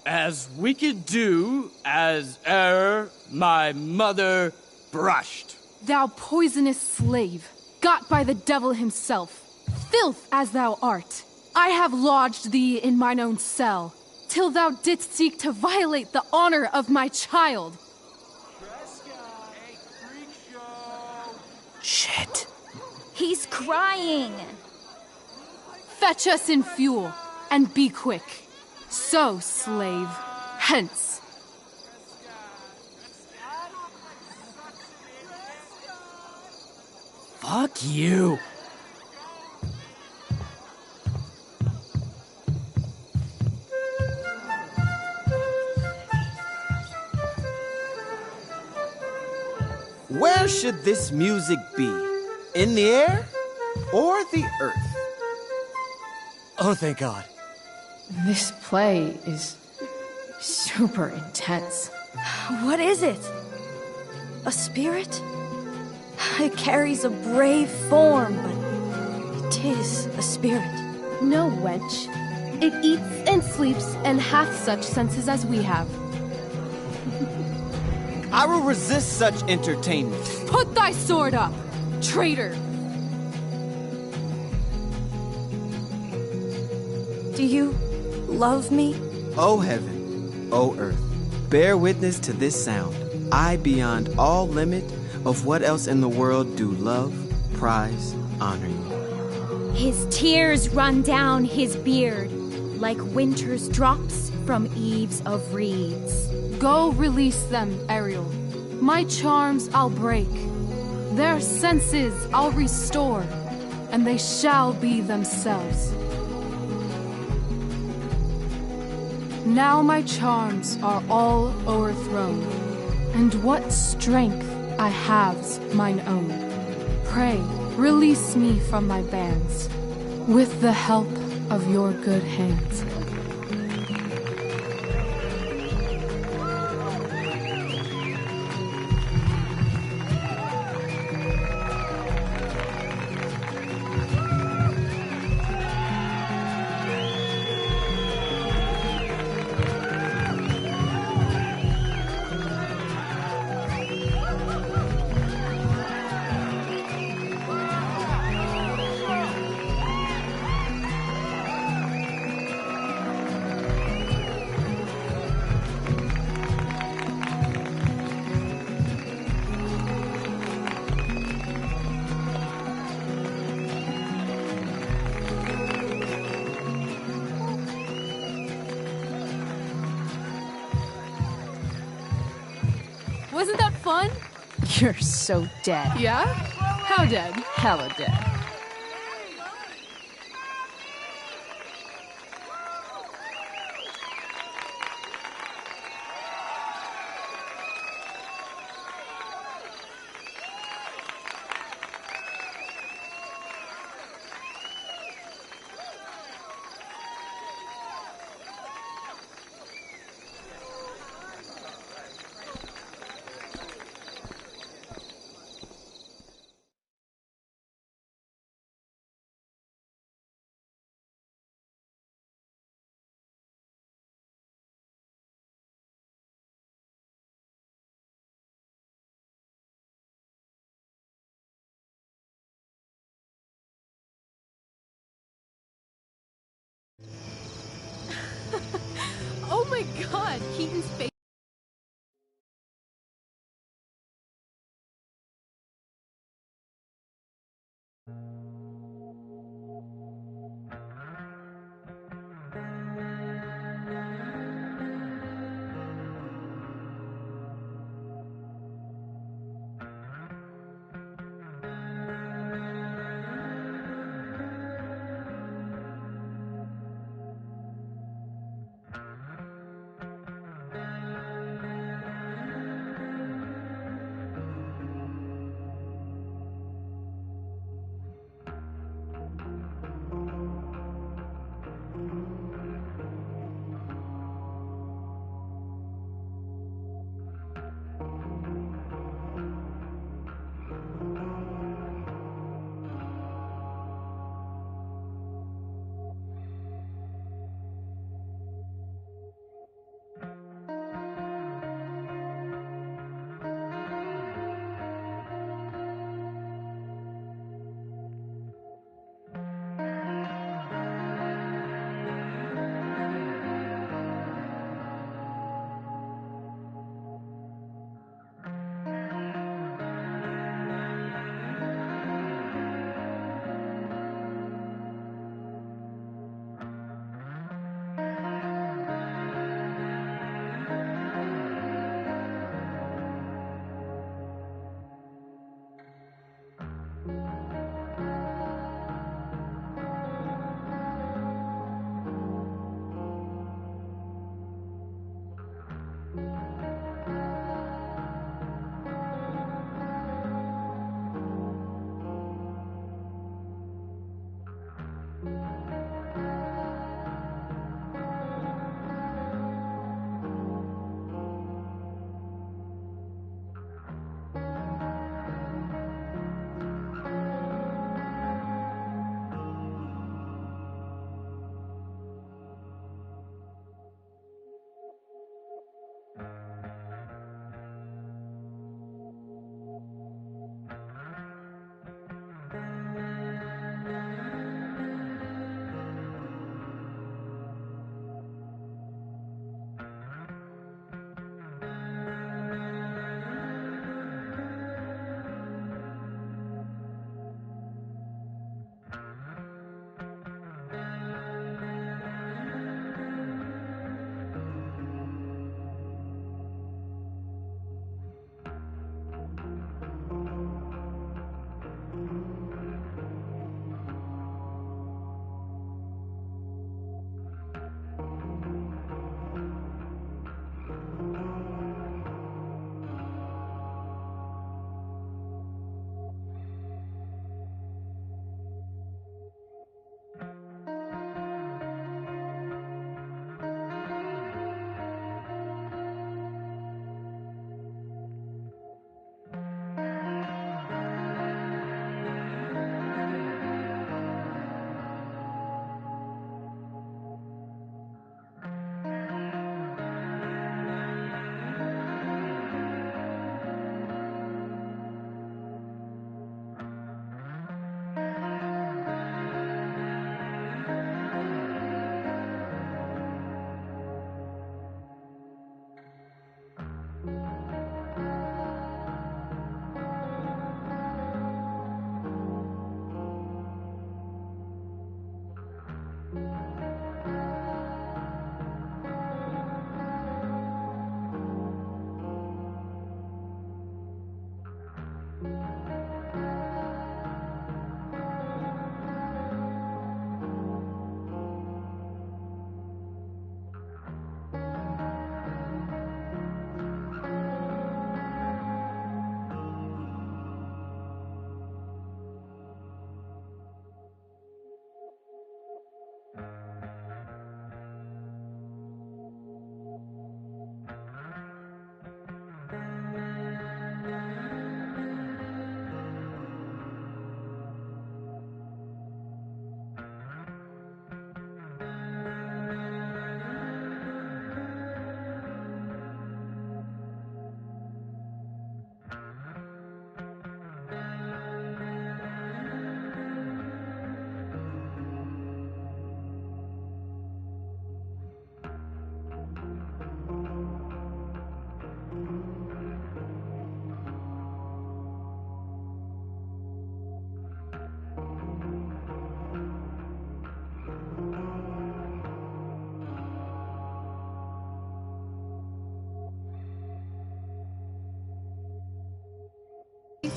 As wicked do as e'er my mother brushed. Thou poisonous slave, got by the devil himself, filth as thou art, I have lodged thee in mine own cell, till thou didst seek to violate the honor of my child. Shit. He's crying. Fetch us in fuel, and be quick. So, slave, hence. Fuck you. Where should this music be? In the air or the earth? Oh, thank God. This play is super intense. What is it? A spirit? It carries a brave form, but it is a spirit. No, wench. It eats and sleeps and hath such senses as we have. I will resist such entertainment. Put thy sword up, traitor! Do you love me? O heaven, O earth, bear witness to this sound. I, beyond all limit of what else in the world do love, prize, honor you. His tears run down his beard like winter's drops from eaves of reeds. Go release them, Ariel. My charms I'll break. Their senses I'll restore, and they shall be themselves. Now my charms are all o'erthrown, and what strength I have's mine own. Pray, release me from my bands, with the help of your good hands. Wasn't that fun? You're so dead. Yeah? How dead? Hella dead. Oh my god, Keaton's face.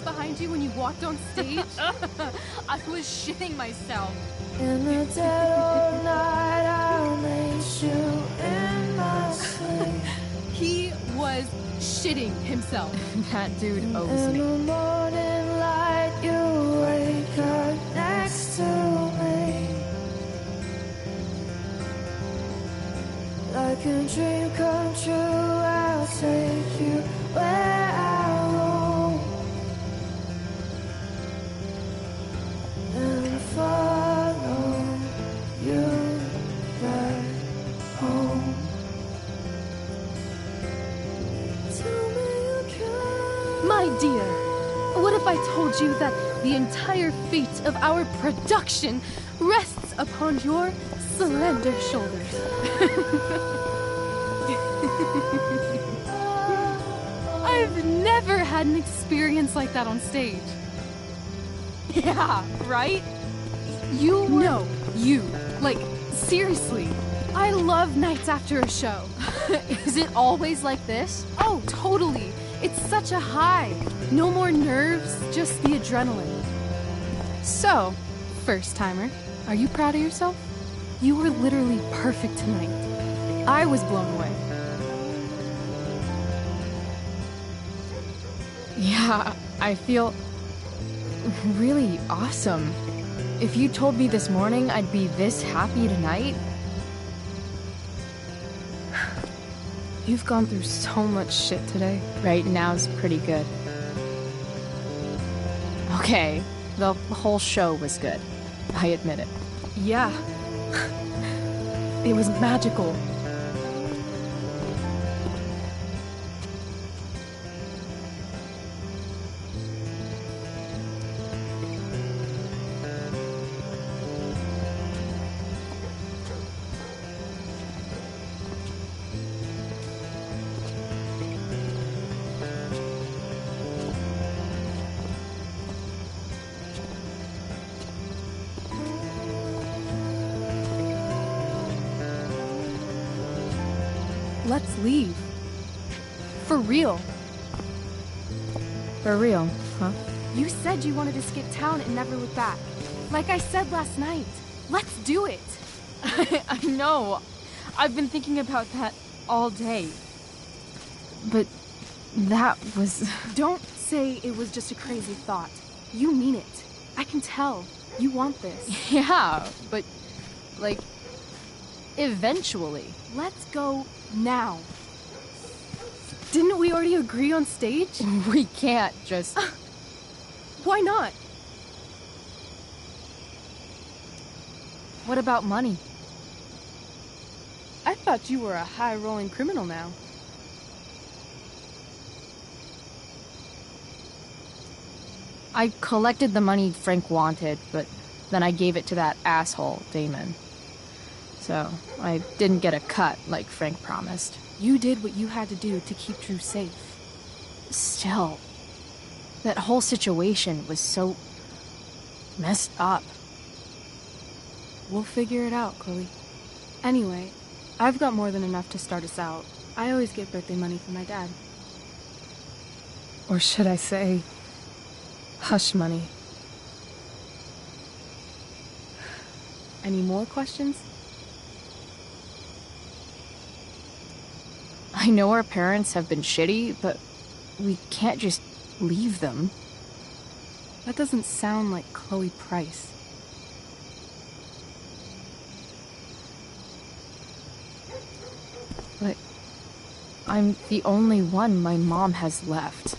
Behind you when you walked on stage? I was shitting myself. In the dead of night, I'll make you in my sleep. He was shitting himself. That dude owes In me. the morning light, you wake up next to me. Like a dream come true, I'll take you where I roam. And follow you back home. Tell me you can. My dear, what if I told you that the entire fate of our production rests upon your slender shoulders? I've never had an experience like that on stage. Yeah, right? You were... No, you. Like, seriously. I love nights after a show. Is it always like this? Oh, totally. It's such a high. No more nerves, just the adrenaline. So, first timer, are you proud of yourself? You were literally perfect tonight. I was blown away. Yeah, I feel really awesome. If you told me this morning I'd be this happy tonight... You've gone through so much shit today. Right now's pretty good. Okay, the whole show was good. I admit it. Yeah. It was magical. Let's leave. For real. For real, huh? You said you wanted to skip town and never look back. Like I said last night. Let's do it. I know. I've been thinking about that all day. But that was... Don't say it was just a crazy thought. You mean it. I can tell. You want this. Yeah, but... like... eventually. Let's go now. Didn't we already agree on stage? We can't just... Why not? What about money? I thought you were a high-rolling criminal now. I collected the money Frank wanted, but then I gave it to that asshole, Damon. So, I didn't get a cut like Frank promised. You did what you had to do to keep Drew safe. Still, that whole situation was so... messed up. We'll figure it out, Chloe. Anyway, I've got more than enough to start us out. I always get birthday money from my dad. Or should I say, Hush money. Any more questions? I know our parents have been shitty, but we can't just leave them. That doesn't sound like Chloe Price. But I'm the only one my mom has left.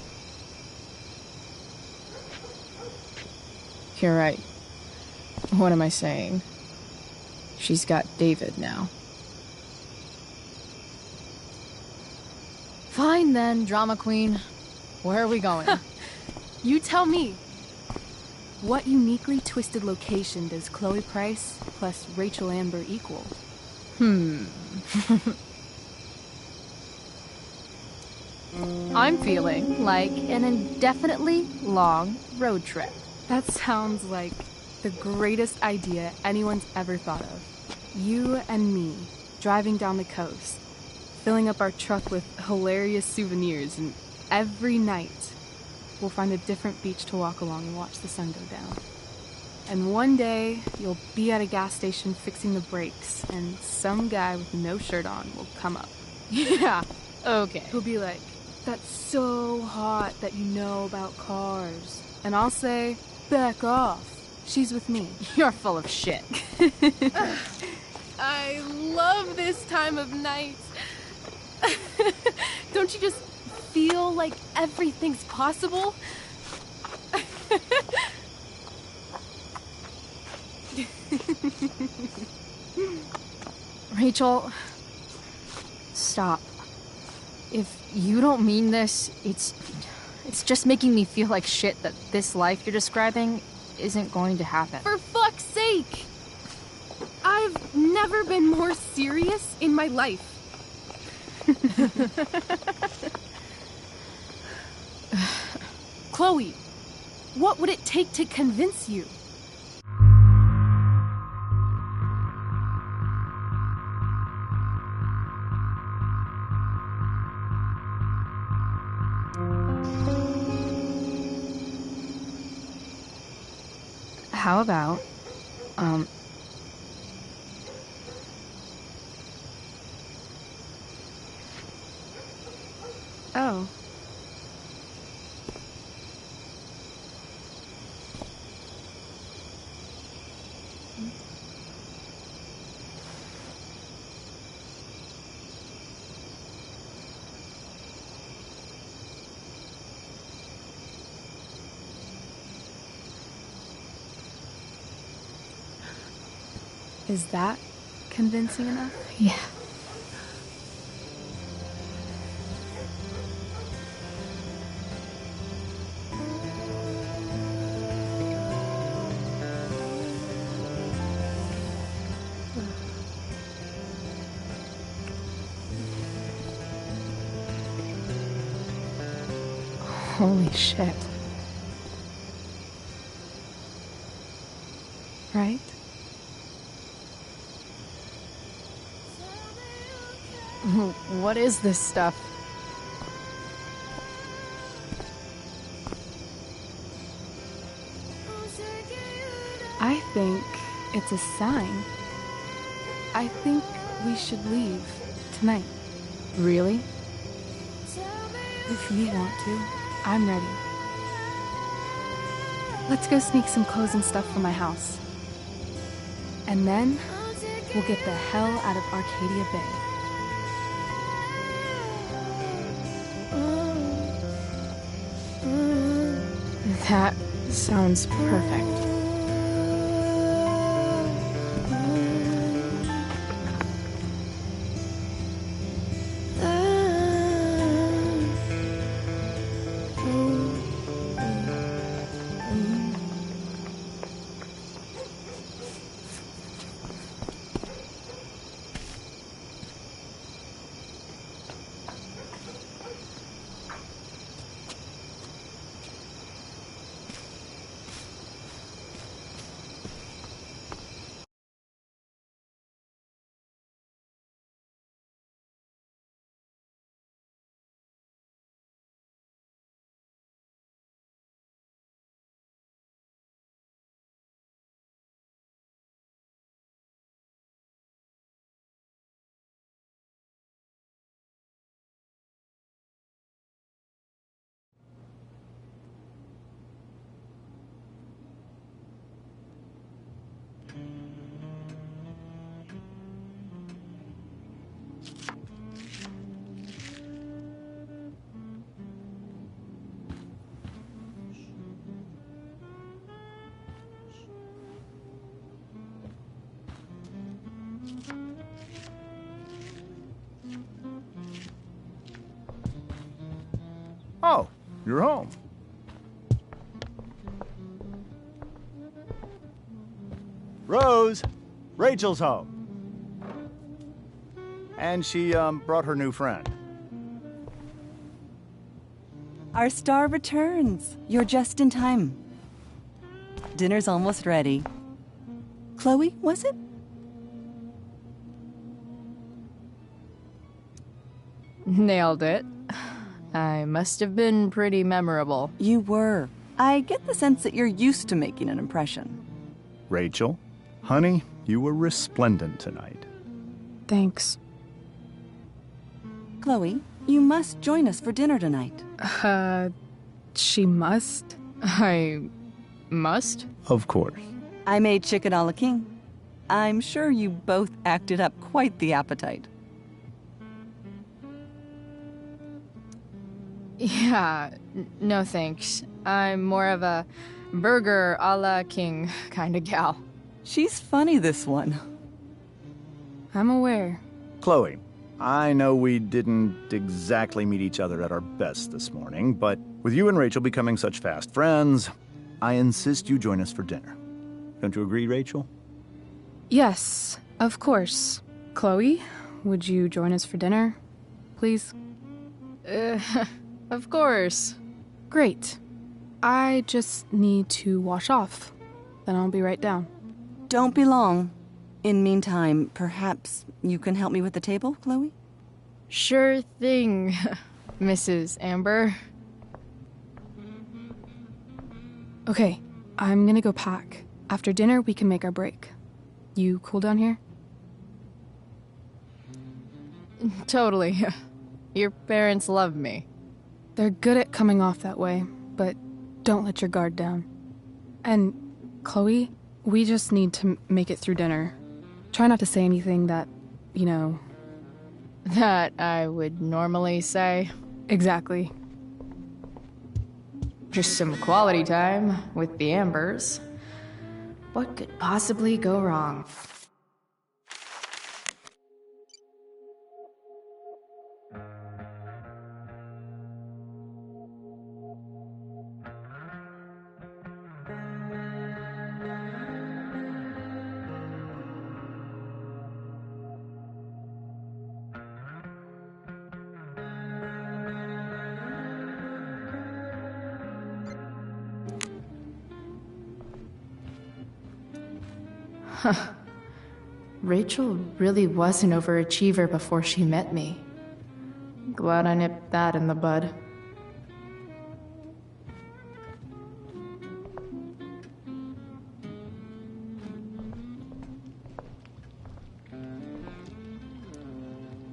You're right. What am I saying? She's got David now. Fine then, drama queen. Where are we going? You tell me. What uniquely twisted location does Chloe Price plus Rachel Amber equal? I'm feeling like an indefinitely long road trip. That sounds like the greatest idea anyone's ever thought of. You and me, driving down the coast, filling up our truck with hilarious souvenirs, and every night we'll find a different beach to walk along and watch the sun go down. And one day you'll be at a gas station fixing the brakes, and some guy with no shirt on will come up. Yeah, okay. He'll be like, "That's so hot that you know about cars." And I'll say, "Back off. She's with me." You're full of shit. I love this time of night. Don't you just feel like everything's possible? Rachel, stop. If you don't mean this, it's just making me feel like shit that this life you're describing isn't going to happen. For fuck's sake! I've never been more serious in my life. Chloe, what would it take to convince you? How about, Oh. Is that convincing enough? Yeah. Holy shit. Right? What is this stuff? I think it's a sign. I think we should leave tonight. Really? If you want to, I'm ready. Let's go sneak some clothes and stuff from my house. And then we'll get the hell out of Arcadia Bay. That sounds perfect. Oh, you're home. Rose, Rachel's home. And she, brought her new friend. Our star returns. You're just in time. Dinner's almost ready. Chloe, was it? Nailed it. I must have been pretty memorable. You were. I get the sense that you're used to making an impression. Rachel, honey, you were resplendent tonight. Thanks. Chloe, you must join us for dinner tonight. She must? I must? Of course. I made chicken a la king. I'm sure you both acted up quite the appetite. Yeah, no thanks. I'm more of a burger a la king kind of gal. She's funny, this one. I'm aware. Chloe, I know we didn't exactly meet each other at our best this morning, but with you and Rachel becoming such fast friends, I insist you join us for dinner. Don't you agree, Rachel? Yes, of course. Chloe, would you join us for dinner, please? Of course. Great. I just need to wash off. Then I'll be right down. Don't be long. In meantime, perhaps you can help me with the table, Chloe? Sure thing, Mrs. Amber. Okay, I'm gonna go pack. After dinner, we can make our break. You cool down here? Totally. Your parents love me. They're good at coming off that way, but don't let your guard down. And, Chloe, we just need to make it through dinner. Try not to say anything that, you know... That I would normally say. Exactly. Just some quality time with the Ambers. What could possibly go wrong? Huh. Rachel really was an overachiever before she met me. Glad I nipped that in the bud.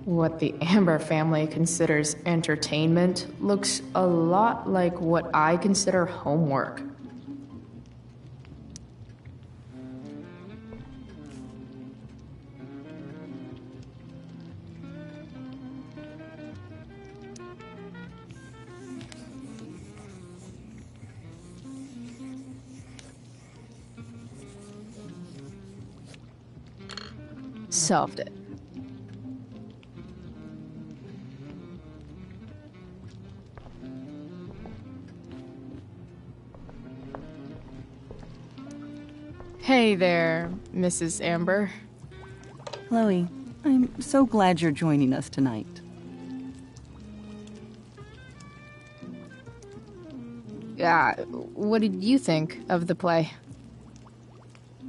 What the Amber family considers entertainment looks a lot like what I consider homework. Solved it. Hey there, Mrs. Amber. Chloe, I'm so glad you're joining us tonight. What did you think of the play?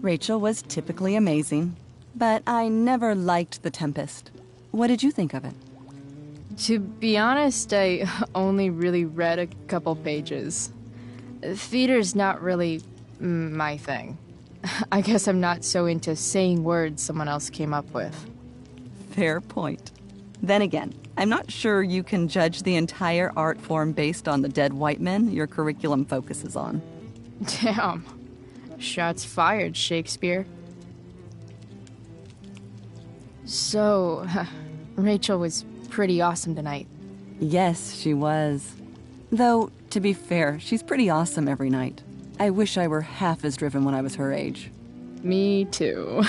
Rachel was typically amazing, but I never liked The Tempest. What did you think of it? To be honest, I only really read a couple pages. Theater's not really my thing. I guess I'm not so into saying words someone else came up with. Fair point. Then again, I'm not sure you can judge the entire art form based on the dead white men your curriculum focuses on. Damn. Shots fired, Shakespeare. So, Rachel was pretty awesome tonight. Yes, she was. Though, to be fair, she's pretty awesome every night. I wish I were half as driven when I was her age. Me too.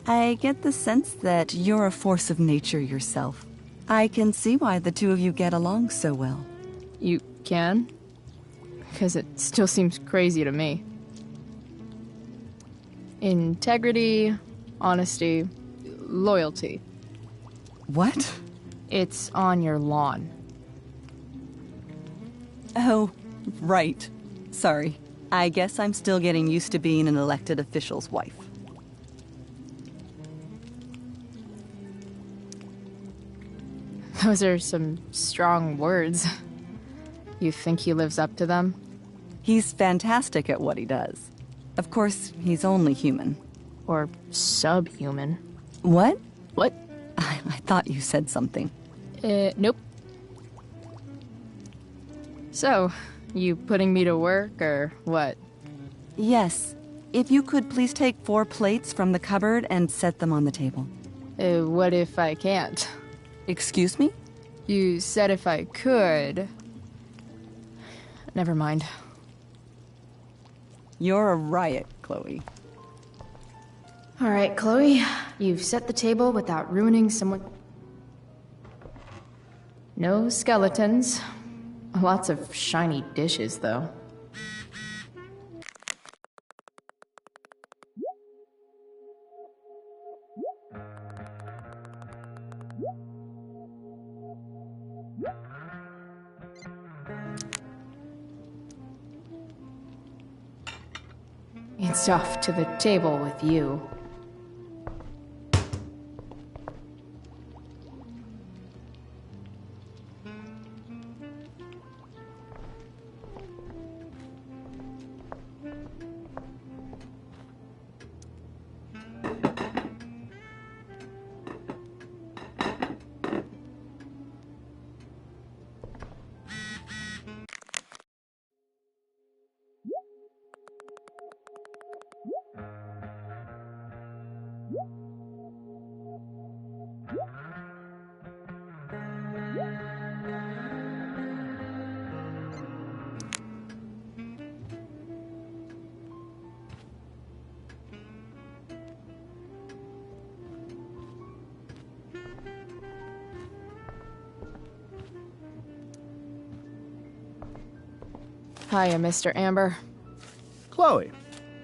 I get the sense that you're a force of nature yourself. I can see why the two of you get along so well. You can? Because it still seems crazy to me. Integrity, honesty, loyalty. What? It's on your lawn. Oh, right. Sorry. I guess I'm still getting used to being an elected official's wife. Those are some strong words. You think he lives up to them? He's fantastic at what he does. Of course, he's only human. Or subhuman. What? What? I thought you said something. Nope. So, you putting me to work, or what? Yes. If you could please take 4 plates from the cupboard and set them on the table. What if I can't? Excuse me? You said if I could. Never mind. You're a riot, Chloe. All right, Chloe. You've set the table without ruining someone... No skeletons. Lots of shiny dishes, though. It's off to the table with you. Hiya, Mr. Amber. Chloe,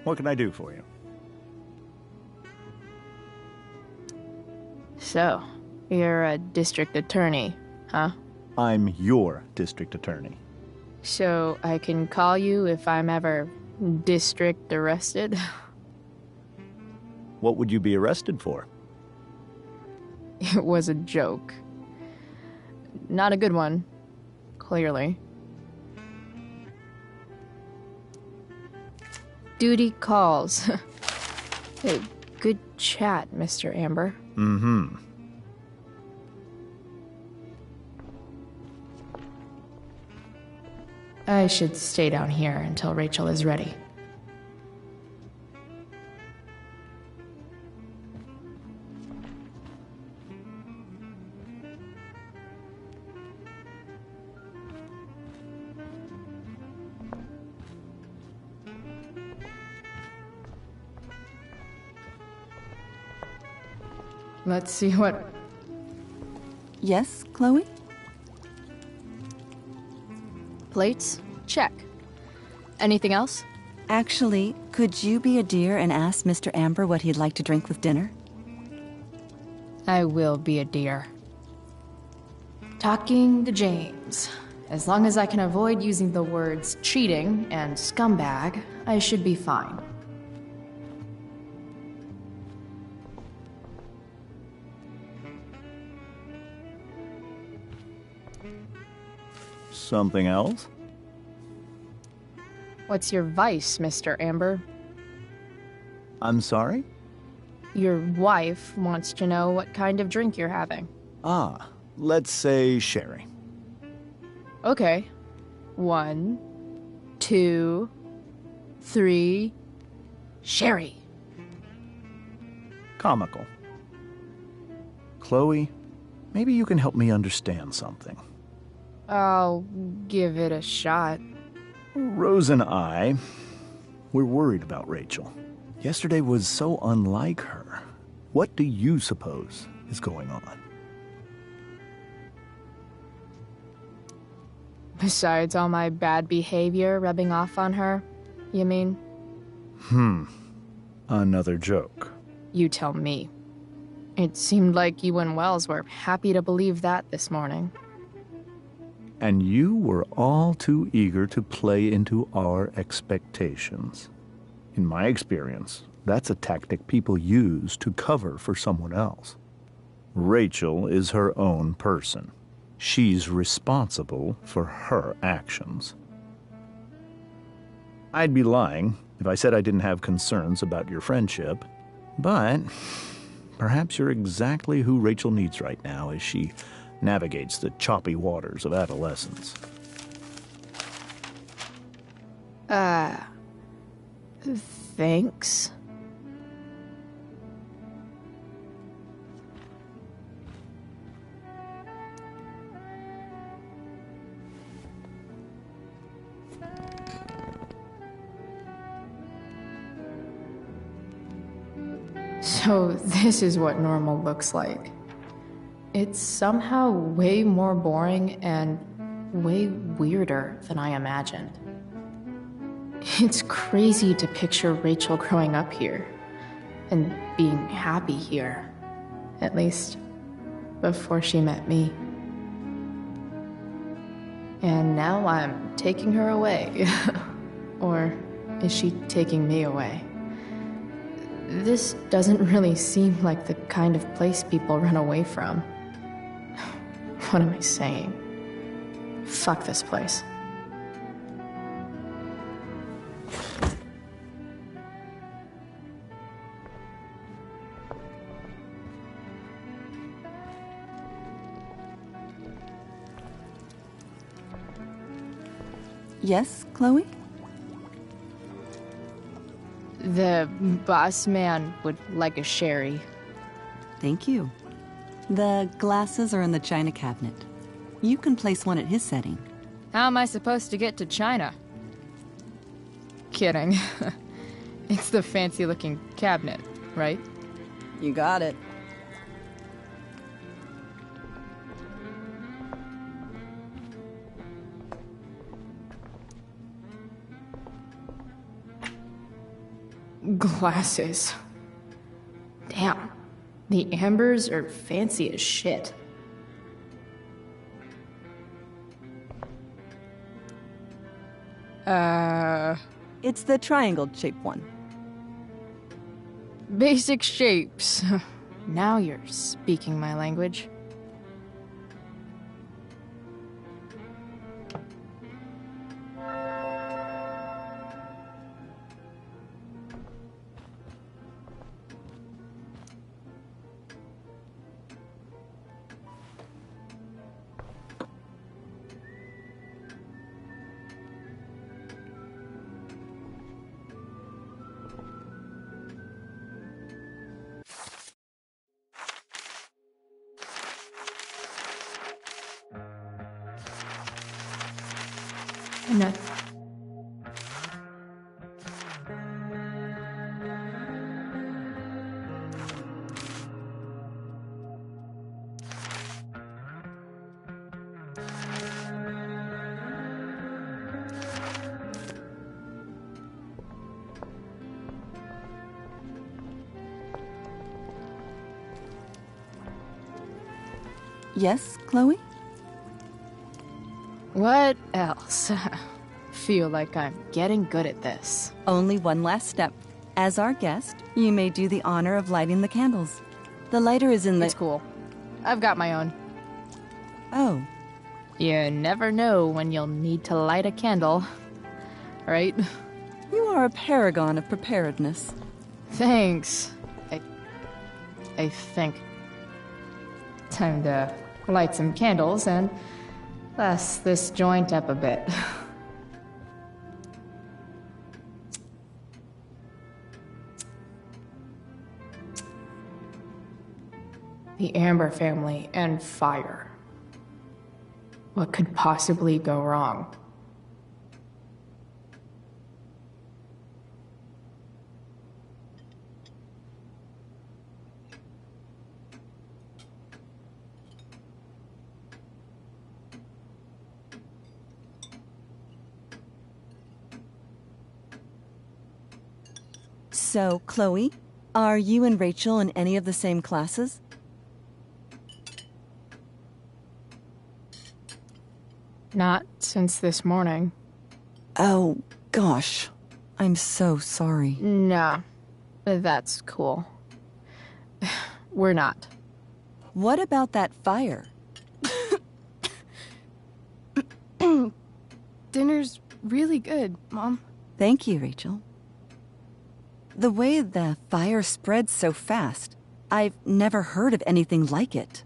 what can I do for you? So, you're a district attorney, huh? I'm your district attorney. So, I can call you if I'm ever district arrested? What would you be arrested for? It was a joke. Not a good one, clearly. Duty calls. Hey, good chat, Mr. Amber. Mm-hmm. I should stay down here until Rachel is ready. Let's see what... Yes, Chloe? Plates? Check. Anything else? Actually, could you be a dear and ask Mr. Amber what he'd like to drink with dinner? I will be a dear. Talking to James. As long as I can avoid using the words cheating and scumbag, I should be fine. Something else? What's your vice, Mr. Amber? I'm sorry? Your wife wants to know what kind of drink you're having. Ah, let's say sherry. Okay. 1, 2, 3... Sherry. Comical. Chloe, maybe you can help me understand something. I'll give it a shot. Rose and I, we're worried about Rachel. Yesterday was so unlike her. What do you suppose is going on? Besides all my bad behavior rubbing off on her, you mean? Another joke. You tell me. It seemed like you and Wells were happy to believe that this morning. And you were all too eager to play into our expectations. In my experience, that's a tactic people use to cover for someone else. Rachel is her own person. She's responsible for her actions. I'd be lying if I said I didn't have concerns about your friendship, but perhaps you're exactly who Rachel needs right now as she navigates the choppy waters of adolescence. Thanks. So this is what normal looks like. It's somehow way more boring and way weirder than I imagined. It's crazy to picture Rachel growing up here and being happy here, at least before she met me. And now I'm taking her away. Or is she taking me away? This doesn't really seem like the kind of place people run away from. What am I saying? Fuck this place. Yes, Chloe? The boss man would like a sherry. Thank you. The glasses are in the china cabinet. You can place one at his setting. How am I supposed to get to China? Kidding. It's the fancy-looking cabinet, right? You got it. Glasses. Damn. The ambers are fancy as shit. It's the triangle-shaped one. Basic shapes. Now you're speaking my language. No. Yes, Chloe? What else? Feel like I'm getting good at this. Only one last step. As our guest, you may do the honor of lighting the candles. The lighter is in the... It's cool. I've got my own. Oh. You never know when you'll need to light a candle, right? You are a paragon of preparedness. Thanks. I think. Time to light some candles and bless this joint up a bit. The Amber family and fire. What could possibly go wrong? So, Chloe, are you and Rachel in any of the same classes? Not since this morning. Oh, gosh. I'm so sorry. Nah, that's cool. We're not. What about that fire? Dinner's really good, Mom. Thank you, Rachel. The way the fire spreads so fast, I've never heard of anything like it.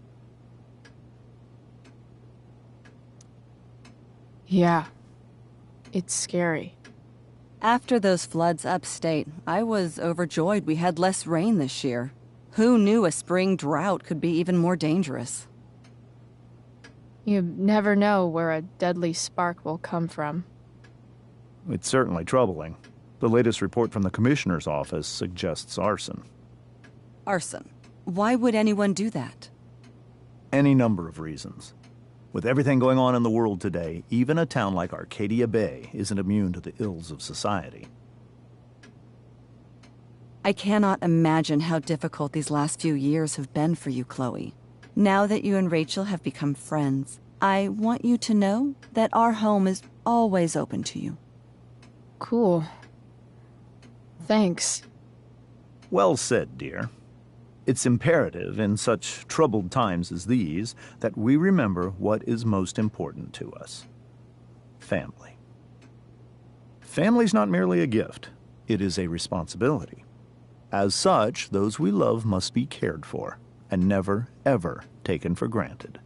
Yeah, it's scary. After those floods upstate, I was overjoyed we had less rain this year. Who knew a spring drought could be even more dangerous? You never know where a deadly spark will come from. It's certainly troubling. The latest report from the Commissioner's office suggests arson. Arson? Why would anyone do that? Any number of reasons. With everything going on in the world today, even a town like Arcadia Bay isn't immune to the ills of society. I cannot imagine how difficult these last few years have been for you, Chloe. Now that you and Rachel have become friends, I want you to know that our home is always open to you. Cool. Thanks. Well said, dear. It's imperative in such troubled times as these that we remember what is most important to us. Family. Family's not merely a gift, it is a responsibility. As such, those we love must be cared for and never, ever taken for granted.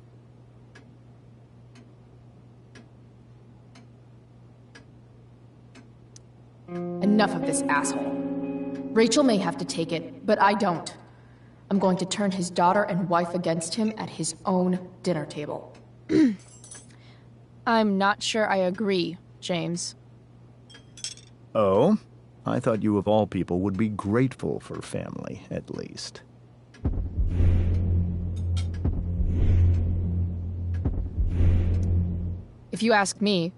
Enough of this asshole. Rachel may have to take it, but I don't. I'm going to turn his daughter and wife against him at his own dinner table. I'm not sure I agree, James. Oh? I thought you of all people would be grateful for family, at least. If you ask me,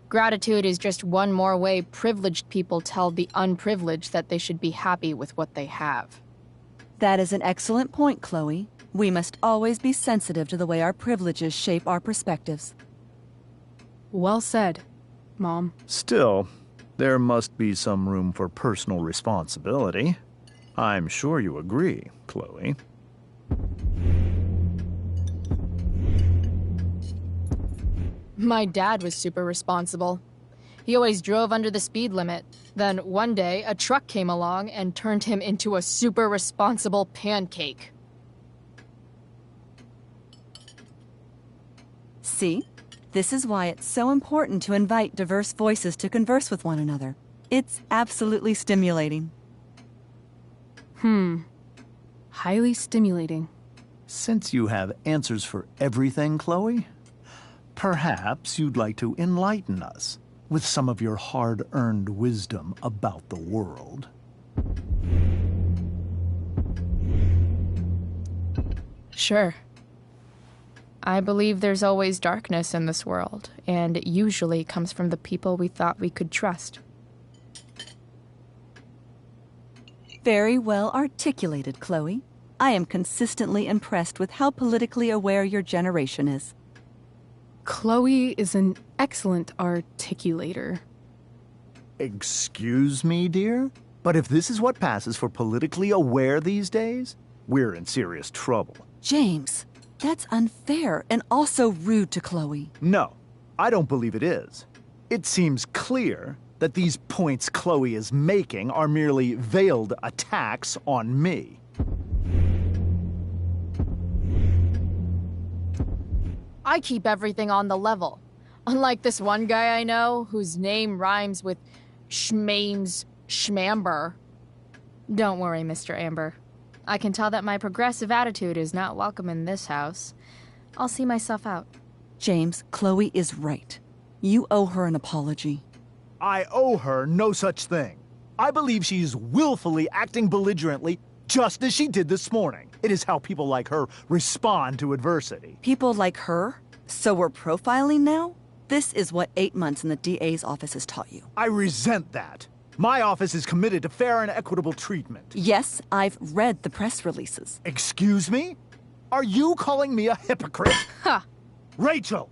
gratitude is just one more way privileged people tell the unprivileged that they should be happy with what they have. That is an excellent point, Chloe. We must always be sensitive to the way our privileges shape our perspectives. Well said, Mom. Still, there must be some room for personal responsibility. I'm sure you agree, Chloe. My dad was super responsible. He always drove under the speed limit. Then one day, a truck came along and turned him into a super responsible pancake. See? This is why it's so important to invite diverse voices to converse with one another. It's absolutely stimulating. Highly stimulating. Since you have answers for everything, Chloe, perhaps you'd like to enlighten us with some of your hard-earned wisdom about the world. Sure. I believe there's always darkness in this world, and it usually comes from the people we thought we could trust. Very well articulated, Chloe. I am consistently impressed with how politically aware your generation is. Chloe is an excellent articulator. Excuse me, dear? But if this is what passes for politically aware these days, we're in serious trouble. James, that's unfair and also rude to Chloe. No, I don't believe it is. It seems clear that these points Chloe is making are merely veiled attacks on me. I keep everything on the level. Unlike this one guy I know, whose name rhymes with Schmames Schmamber. Don't worry, Mr. Amber. I can tell that my progressive attitude is not welcome in this house. I'll see myself out. James, Chloe is right. You owe her an apology. I owe her no such thing. I believe she's willfully acting belligerently, just as she did this morning. It is how people like her respond to adversity. People like her? So we're profiling now? This is what 8 months in the DA's office has taught you. I resent that. My office is committed to fair and equitable treatment. Yes, I've read the press releases. Excuse me? Are you calling me a hypocrite? Ha! Rachel!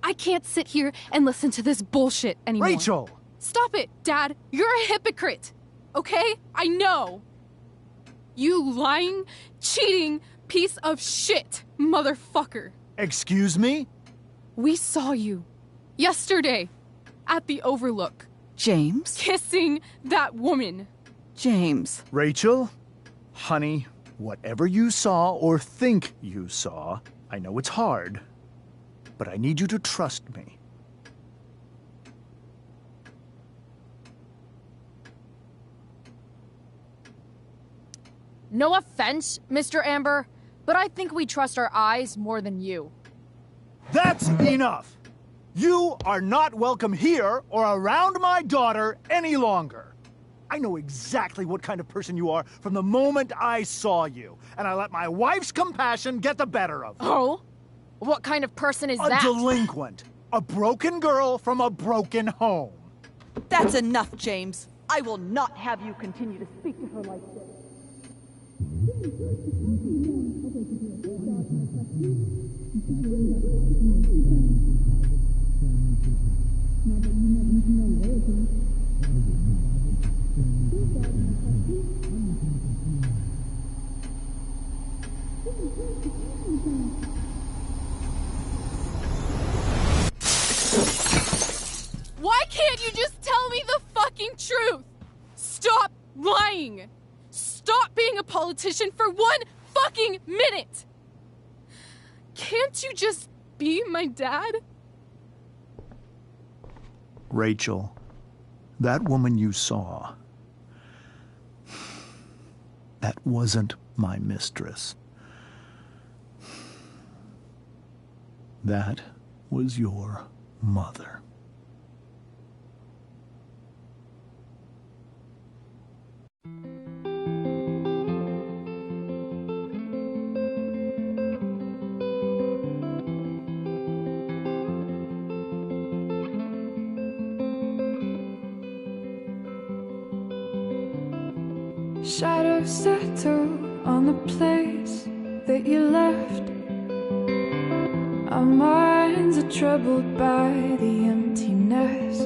I can't sit here and listen to this bullshit anymore. Rachel! Stop it, Dad! You're a hypocrite! Okay? I know! You lying, cheating piece of shit, motherfucker! Excuse me? We saw you yesterday at the Overlook. James? Kissing that woman. James. Rachel? Honey, whatever you saw or think you saw, I know it's hard, but I need you to trust me. No offense, Mr. Amber, but I think we trust our eyes more than you. That's enough! You are not welcome here or around my daughter any longer. I know exactly what kind of person you are from the moment I saw you, and I let my wife's compassion get the better of me. Oh? What kind of person is that? A delinquent. A broken girl from a broken home. That's enough, James. I will not have you continue to speak to her like this. Why can't you just tell me the fucking truth? Stop lying! Stop being a politician for 1 fucking minute! Can't you just be my dad? Rachel, that woman you saw, that wasn't my mistress. That was your mother. Shadows settle on the place that you left. Our minds are troubled by the emptiness.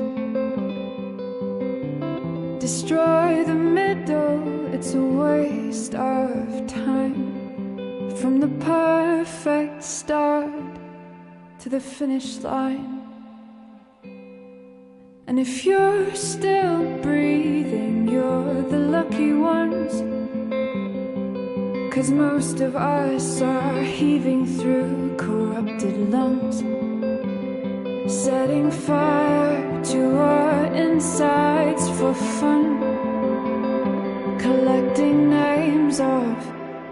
Destroy the middle, it's a waste of time. From the perfect start to the finish line. And if you're still breathing, you're the lucky ones. 'Cause most of us are heaving through corrupted lungs, setting fire to our insides for fun, collecting names of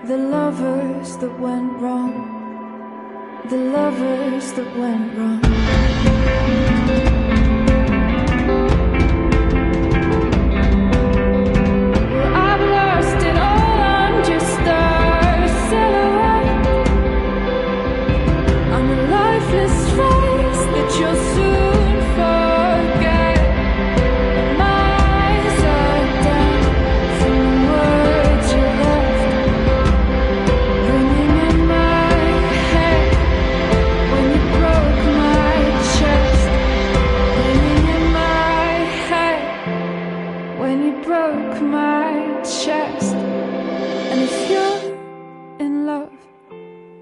the lovers that went wrong, the lovers that went wrong.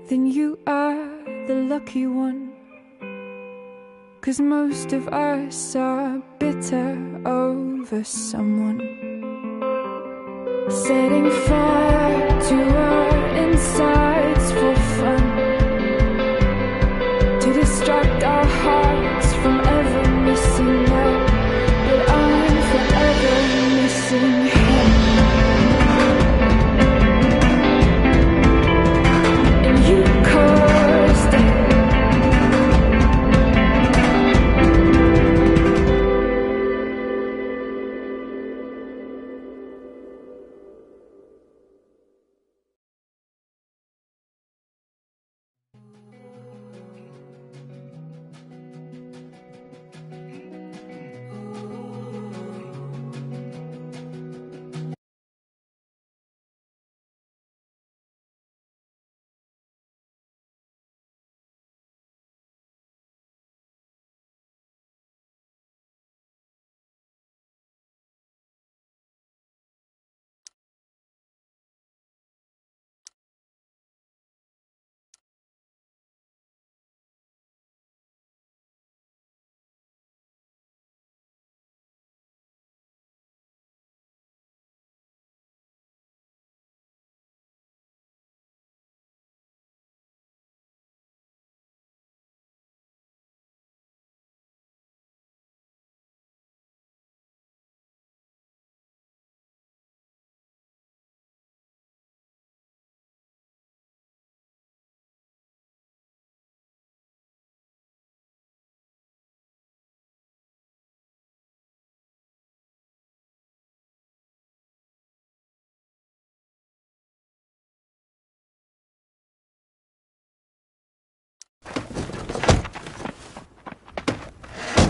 Then you are the lucky one. 'Cause most of us are bitter over someone, setting fire to our insides for fun, to distract our hearts from ever missing love. But I'm forever missing him. And you caused it.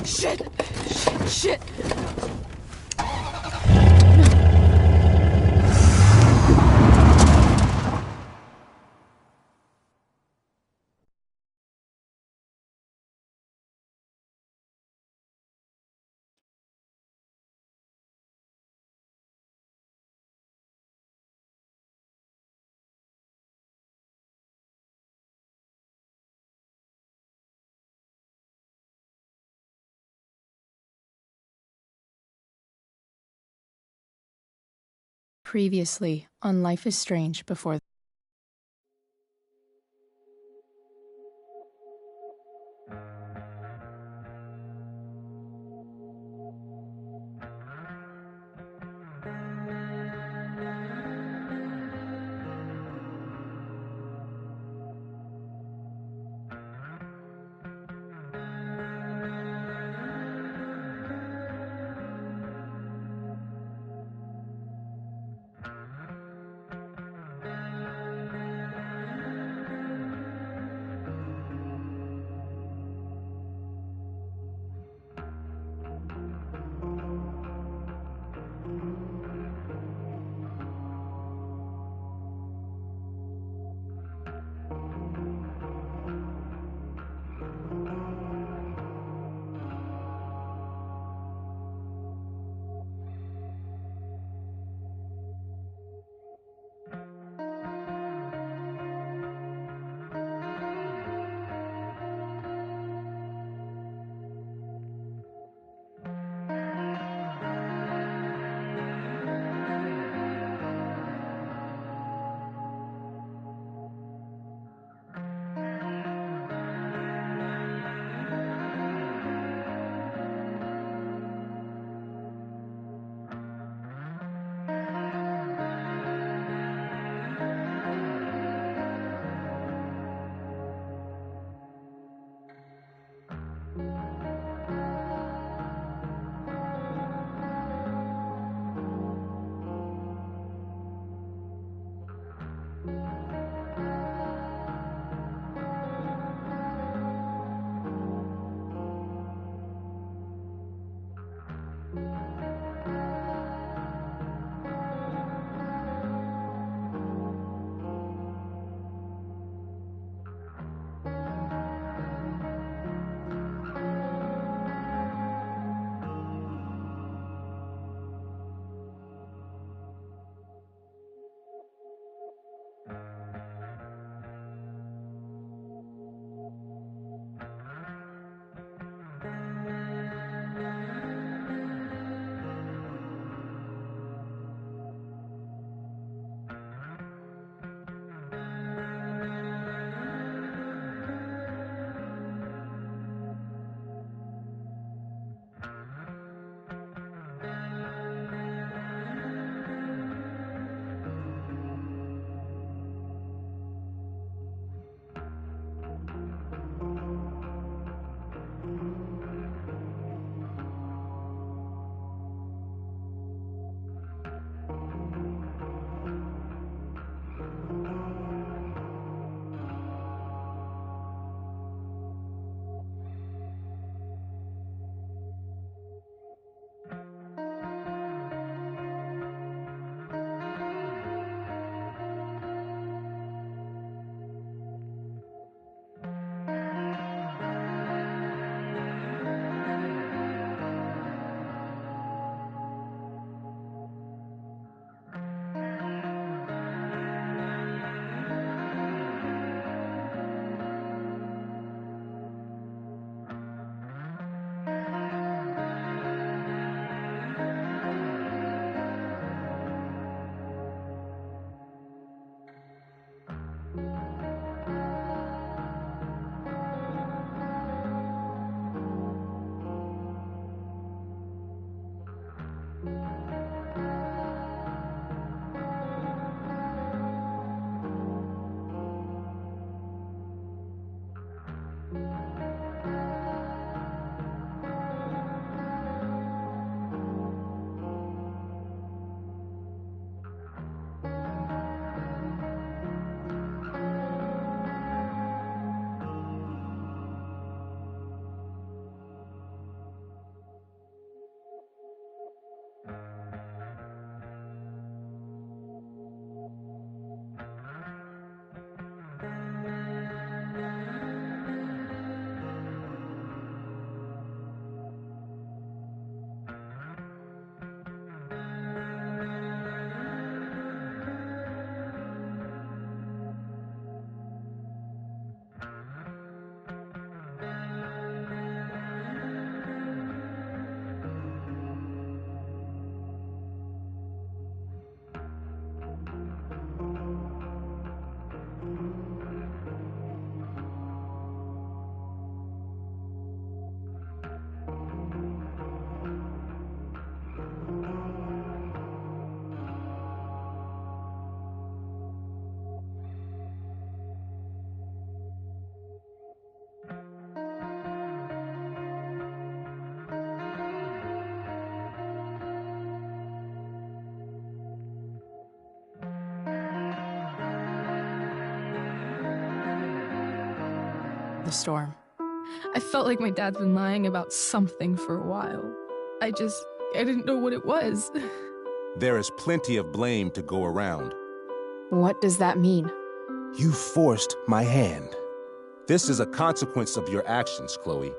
Shit! Shit! Shit! Previously on Life is Strange before. storm. I felt like my dad's been lying about something for a while. I didn't know what it was. There is plenty of blame to go around. What does that mean? You forced my hand. This is a consequence of your actions, Chloe.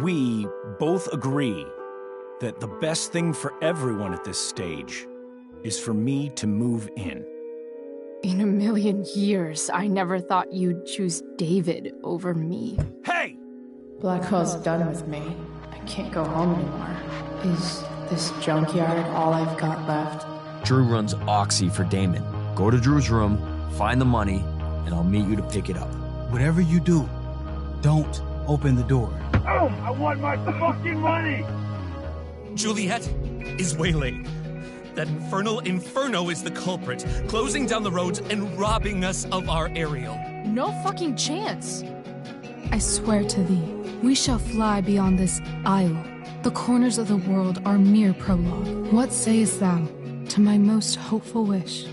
We both agree that the best thing for everyone at this stage is for me to move in. In a million years, I never thought you'd choose David over me. Hey! Blackwell's done with me. I can't go home anymore. Is this junkyard all I've got left? Drew runs Oxy for Damon. Go to Drew's room, find the money, and I'll meet you to pick it up. Whatever you do, don't open the door. Oh, I want my fucking money! Juliet is waylaid. That infernal inferno is the culprit, closing down the roads and robbing us of our aerial. No fucking chance. I swear to thee, we shall fly beyond this isle. The corners of the world are mere prologue. What sayest thou to my most hopeful wish?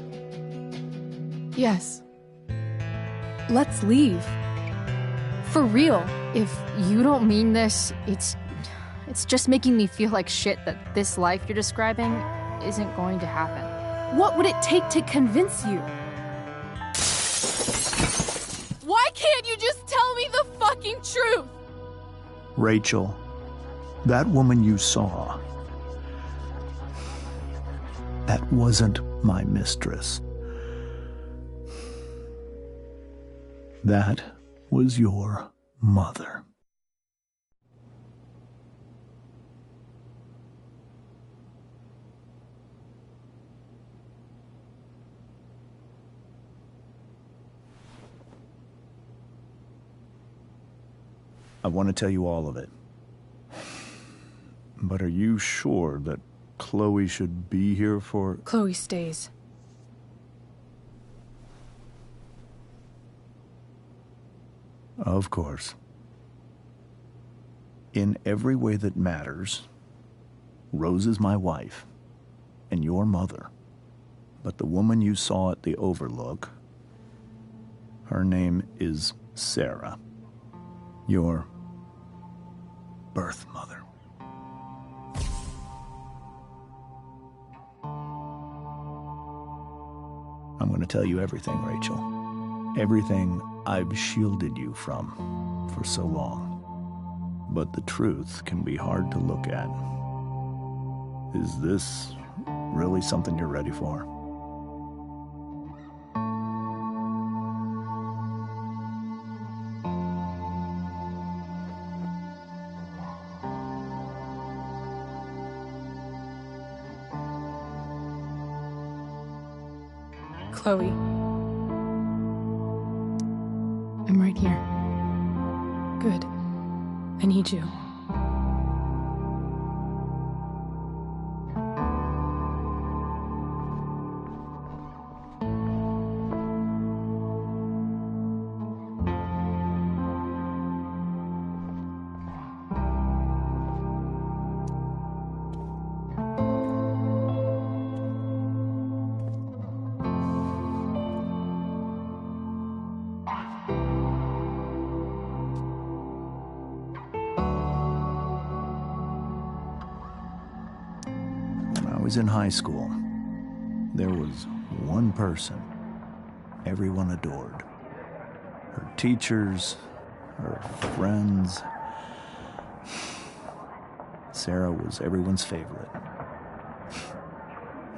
Yes. Let's leave. For real. If you don't mean this, it's just making me feel like shit that this life you're describing isn't going to happen. What would it take to convince you? Why can't you just tell me the fucking truth? Rachel, that woman you saw, that wasn't my mistress. That was your mother. I want to tell you all of it. But are you sure that Chloe should be here for... Chloe stays. Of course. In every way that matters, Rose is my wife and your mother. But the woman you saw at the Overlook, her name is Sarah, your birth mother. I'm going to tell you everything, Rachel. Everything I've shielded you from for so long. But the truth can be hard to look at. Is this really something you're ready for? Chloe. I'm right here. Good. I need you. I was in high school. There was one person everyone adored. Her teachers, her friends. Sarah was everyone's favorite.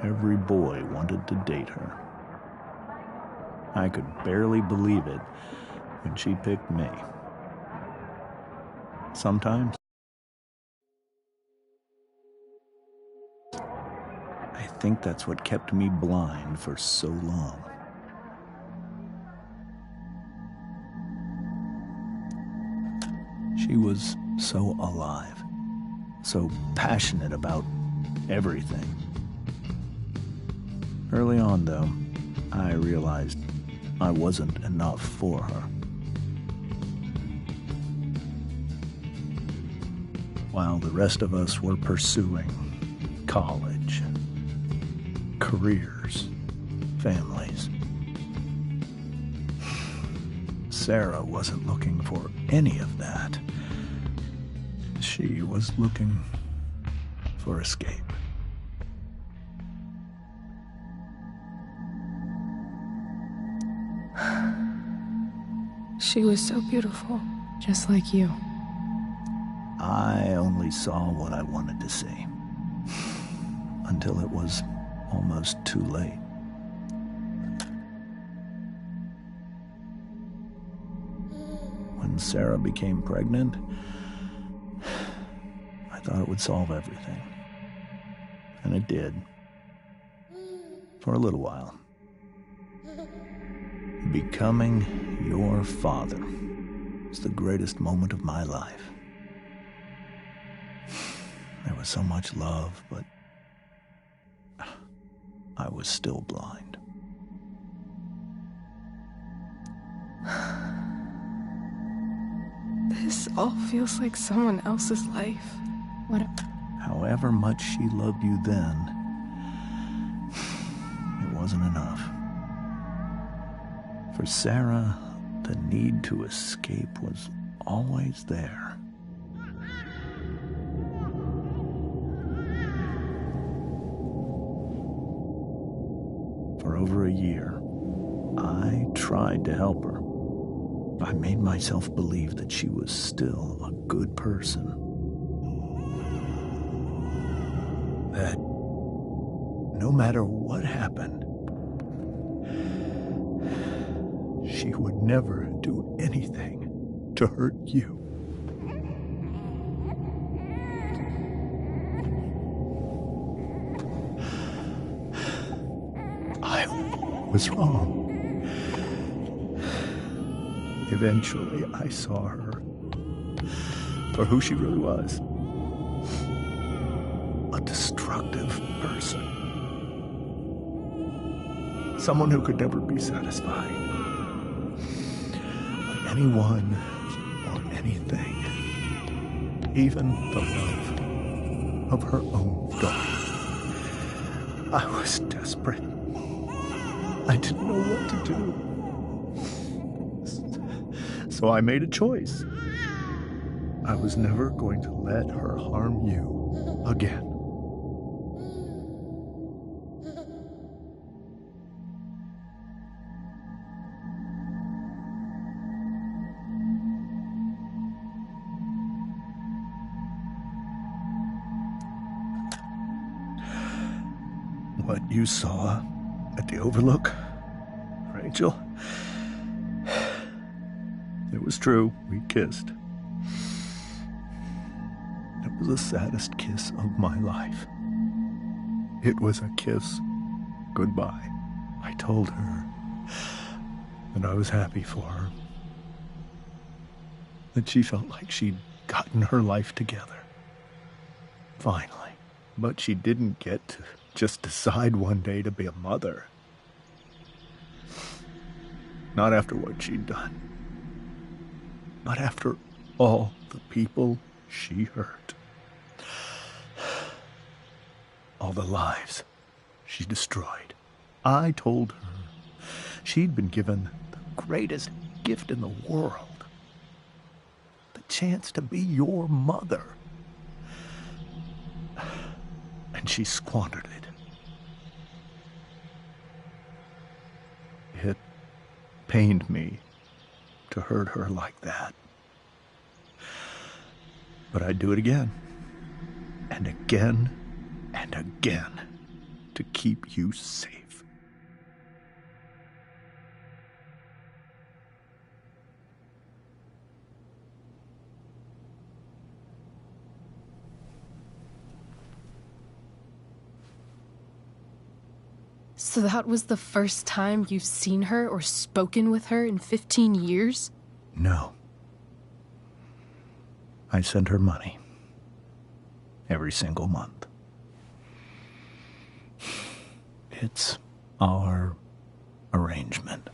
Every boy wanted to date her. I could barely believe it when she picked me. Sometimes I think that's what kept me blind for so long. She was so alive, so passionate about everything. Early on, though, I realized I wasn't enough for her. While the rest of us were pursuing college, careers, families, Sarah wasn't looking for any of that. She was looking for escape. She was so beautiful. Just like you. I only saw what I wanted to see. Until it was almost too late. When Sarah became pregnant, I thought it would solve everything. And it did. For a little while. Becoming your father was the greatest moment of my life. There was so much love, but I was still blind. This all feels like someone else's life. However much she loved you then, it wasn't enough. For Sarah, the need to escape was always there. For over a year, I tried to help her. I made myself believe that she was still a good person. That no matter what happened, she would never do anything to hurt you. I was wrong. Eventually, I saw her for who she really was. A destructive person. Someone who could never be satisfied by anyone or anything. Even the love of her own daughter. I was desperate. I didn't know what to do. So I made a choice. I was never going to let her harm you again. What you saw at the Overlook, Rachel, it was true. We kissed. It was the saddest kiss of my life. It was a kiss goodbye. I told her that I was happy for her. That she felt like she'd gotten her life together. Finally. But she didn't get to just decide one day to be a mother. Not after what she'd done. Not after all the people she hurt. All the lives she destroyed. I told her she'd been given the greatest gift in the world. The chance to be your mother. And she squandered it. It pained me to hurt her like that. But I'd do it again. And again and again to keep you safe. So that was the first time you've seen her or spoken with her in 15 years? No. I sent her money. Every single month. It's our arrangement.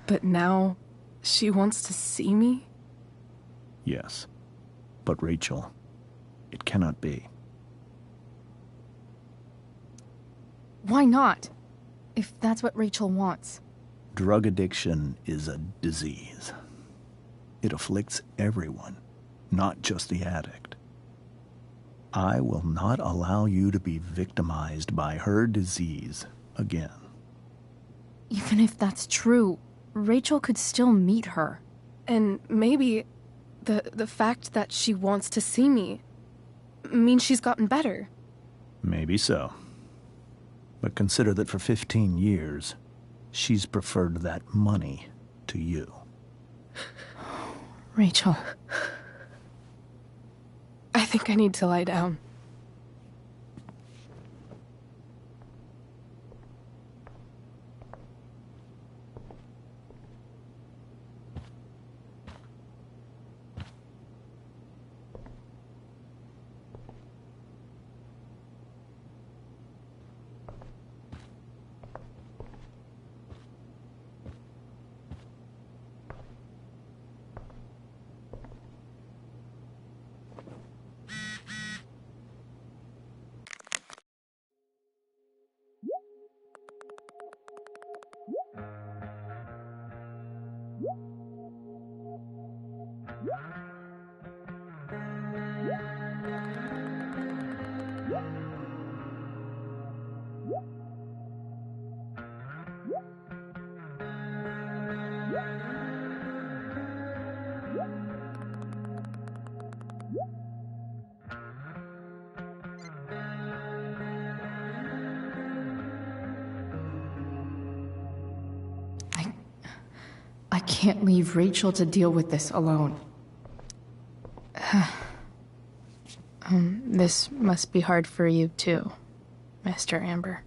But now she wants to see me? Yes. But Rachel, it cannot be. Why not? if that's what Rachel wants. Drug addiction is a disease. It afflicts everyone, not just the addict. I will not allow you to be victimized by her disease again. Even if that's true, Rachel could still meet her. And maybe the fact that she wants to see me means she's gotten better. Maybe so. But consider that for 15 years, she's preferred that money to you. Rachel. I think I need to lie down. I can't leave Rachel to deal with this alone. This must be hard for you too, Mr. Amber.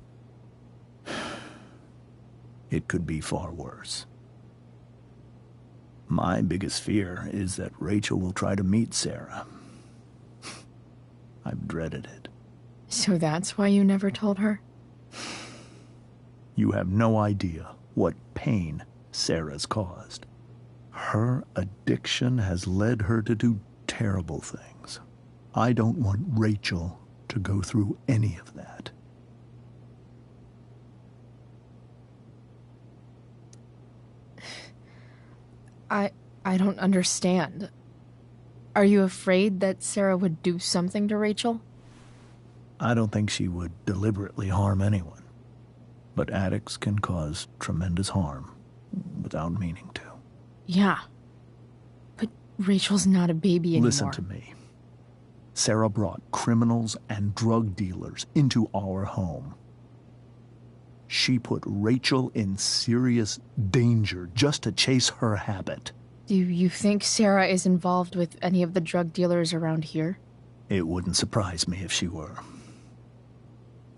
It could be far worse. My biggest fear is that Rachel will try to meet Sarah. I've dreaded it. So that's why you never told her? You have no idea what pain Sarah's caused. Her addiction has led her to do terrible things. I don't want Rachel to go through any of that. I don't understand. Are you afraid that Sarah would do something to Rachel? I don't think she would deliberately harm anyone. But addicts can cause tremendous harm without meaning to. Yeah. But Rachel's not a baby anymore. Listen to me. Sarah brought criminals and drug dealers into our home. She put Rachel in serious danger just to chase her habit. Do you think Sarah is involved with any of the drug dealers around here? It wouldn't surprise me if she were.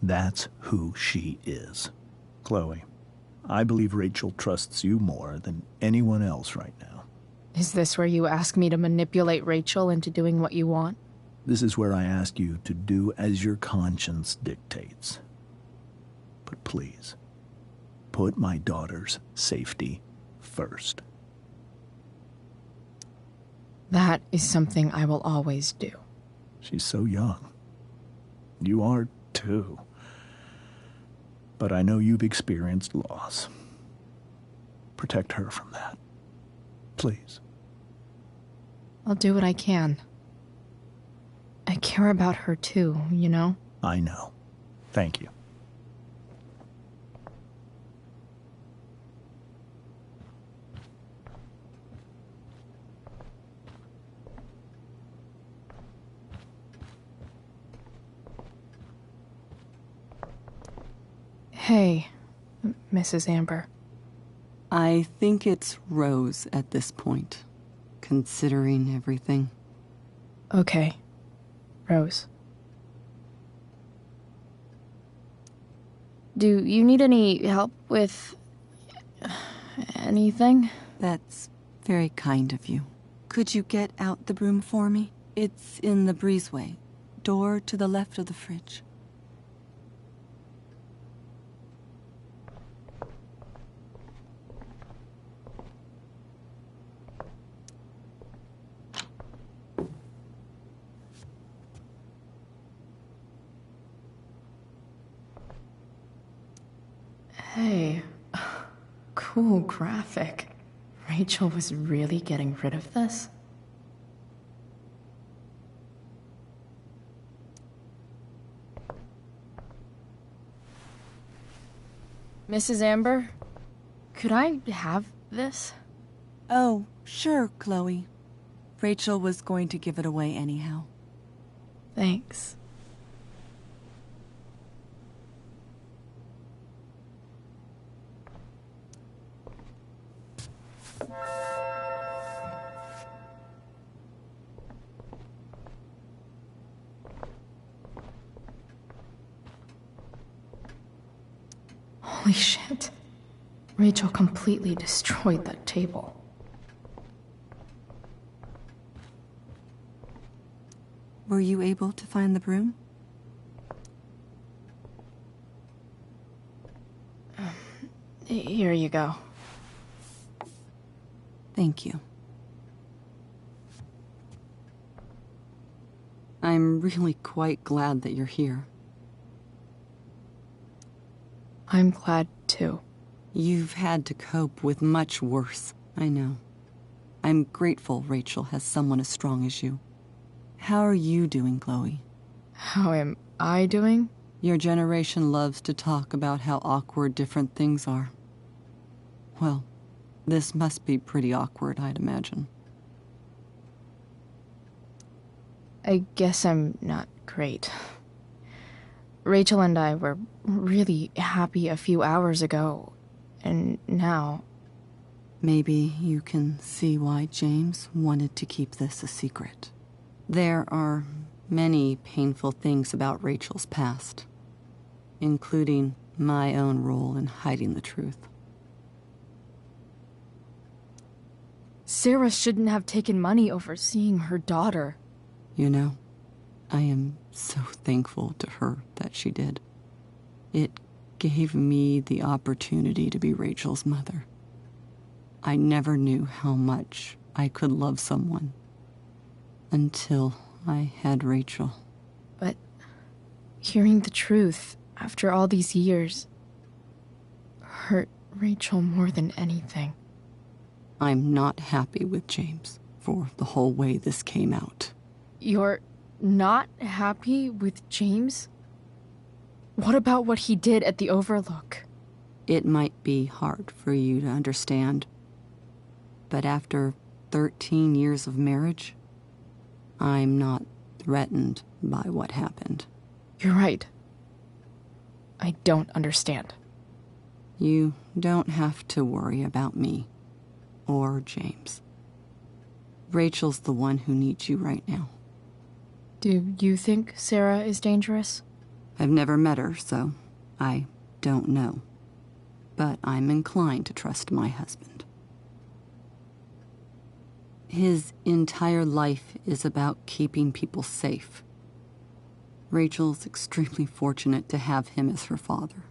That's who she is. Chloe, I believe Rachel trusts you more than anyone else right now. Is this where you ask me to manipulate Rachel into doing what you want? This is where I ask you to do as your conscience dictates. But please, put my daughter's safety first. That is something I will always do. She's so young. You are too. But I know you've experienced loss. Protect her from that. Please. I'll do what I can. I care about her too, you know? I know. Thank you. Hey, Mrs. Amber. I think it's Rose at this point, considering everything. Okay, Rose. Do you need any help with anything? That's very kind of you. Could you get out the broom for me? It's in the breezeway, door to the left of the fridge. Hey, cool graphic. Rachel was really getting rid of this? Mrs. Amber, could I have this? Oh, sure, Chloe. Rachel was going to give it away anyhow. Thanks. Holy shit. Rachel completely destroyed that table. Were you able to find the broom? Here you go. Thank you. I'm really quite glad that you're here. I'm glad too. You've had to cope with much worse, I know. I'm grateful Rachel has someone as strong as you. How are you doing, Chloe? How am I doing? Your generation loves to talk about how awkward different things are. Well, this must be pretty awkward, I'd imagine. I guess I'm not great. Rachel and I were really happy a few hours ago, and now... Maybe you can see why James wanted to keep this a secret. There are many painful things about Rachel's past, including my own role in hiding the truth. Sarah shouldn't have taken money over seeing her daughter. You know, I am so thankful to her that she did. It gave me the opportunity to be Rachel's mother. I never knew how much I could love someone until I had Rachel. But hearing the truth after all these years hurt Rachel more than anything. I'm not happy with James for the whole way this came out. You're not happy with James? What about what he did at the Overlook? It might be hard for you to understand, but after 13 years of marriage, I'm not threatened by what happened. You're right. I don't understand. You don't have to worry about me or James. Rachel's the one who needs you right now. Do you think Sarah is dangerous? I've never met her, so I don't know. But I'm inclined to trust my husband. His entire life is about keeping people safe. Rachel's extremely fortunate to have him as her father.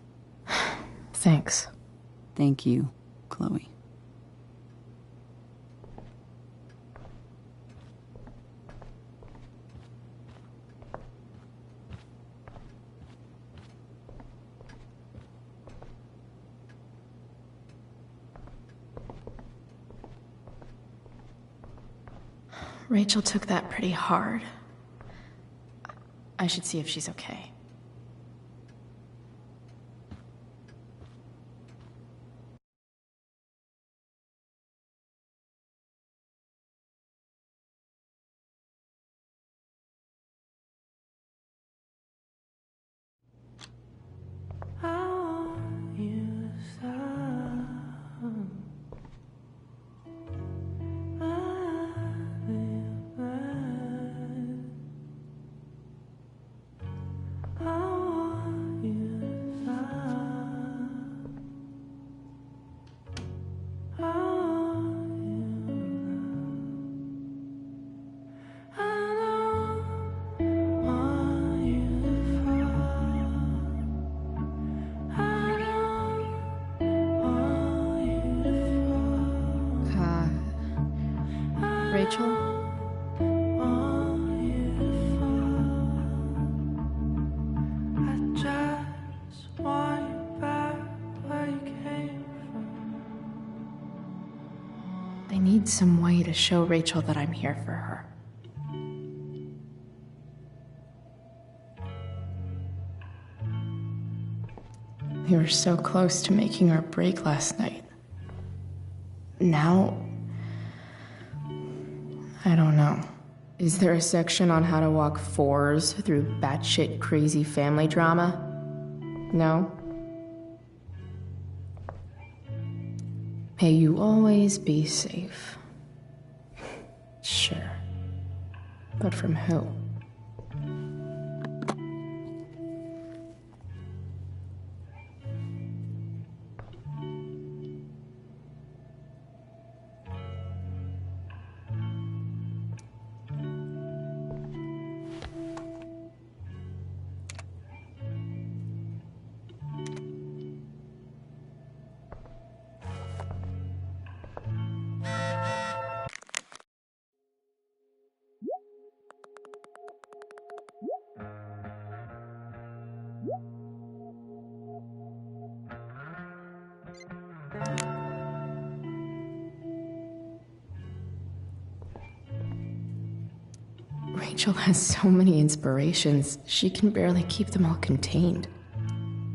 Thanks. Thank you, Chloe. Rachel took that pretty hard. I should see if she's okay. need some way to show Rachel that I'm here for her. We were so close to making our break last night. Now, I don't know. Is there a section on how to walk fours through batshit crazy family drama? No? May you always be safe. Sure. But from who? Rachel has so many inspirations, she can barely keep them all contained.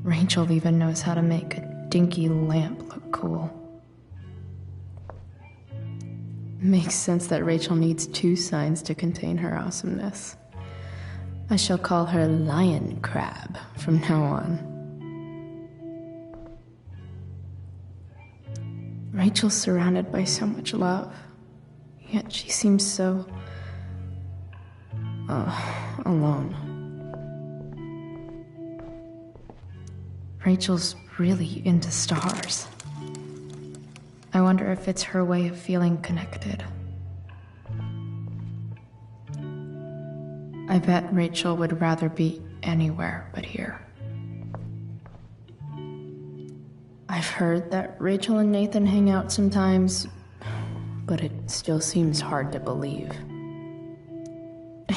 Rachel even knows how to make a dinky lamp look cool. Makes sense that Rachel needs 2 signs to contain her awesomeness. I shall call her Lion Crab from now on. Rachel's surrounded by so much love, yet she seems so... alone. Rachel's really into stars. I wonder if it's her way of feeling connected. I bet Rachel would rather be anywhere but here. I've heard that Rachel and Nathan hang out sometimes, but it still seems hard to believe.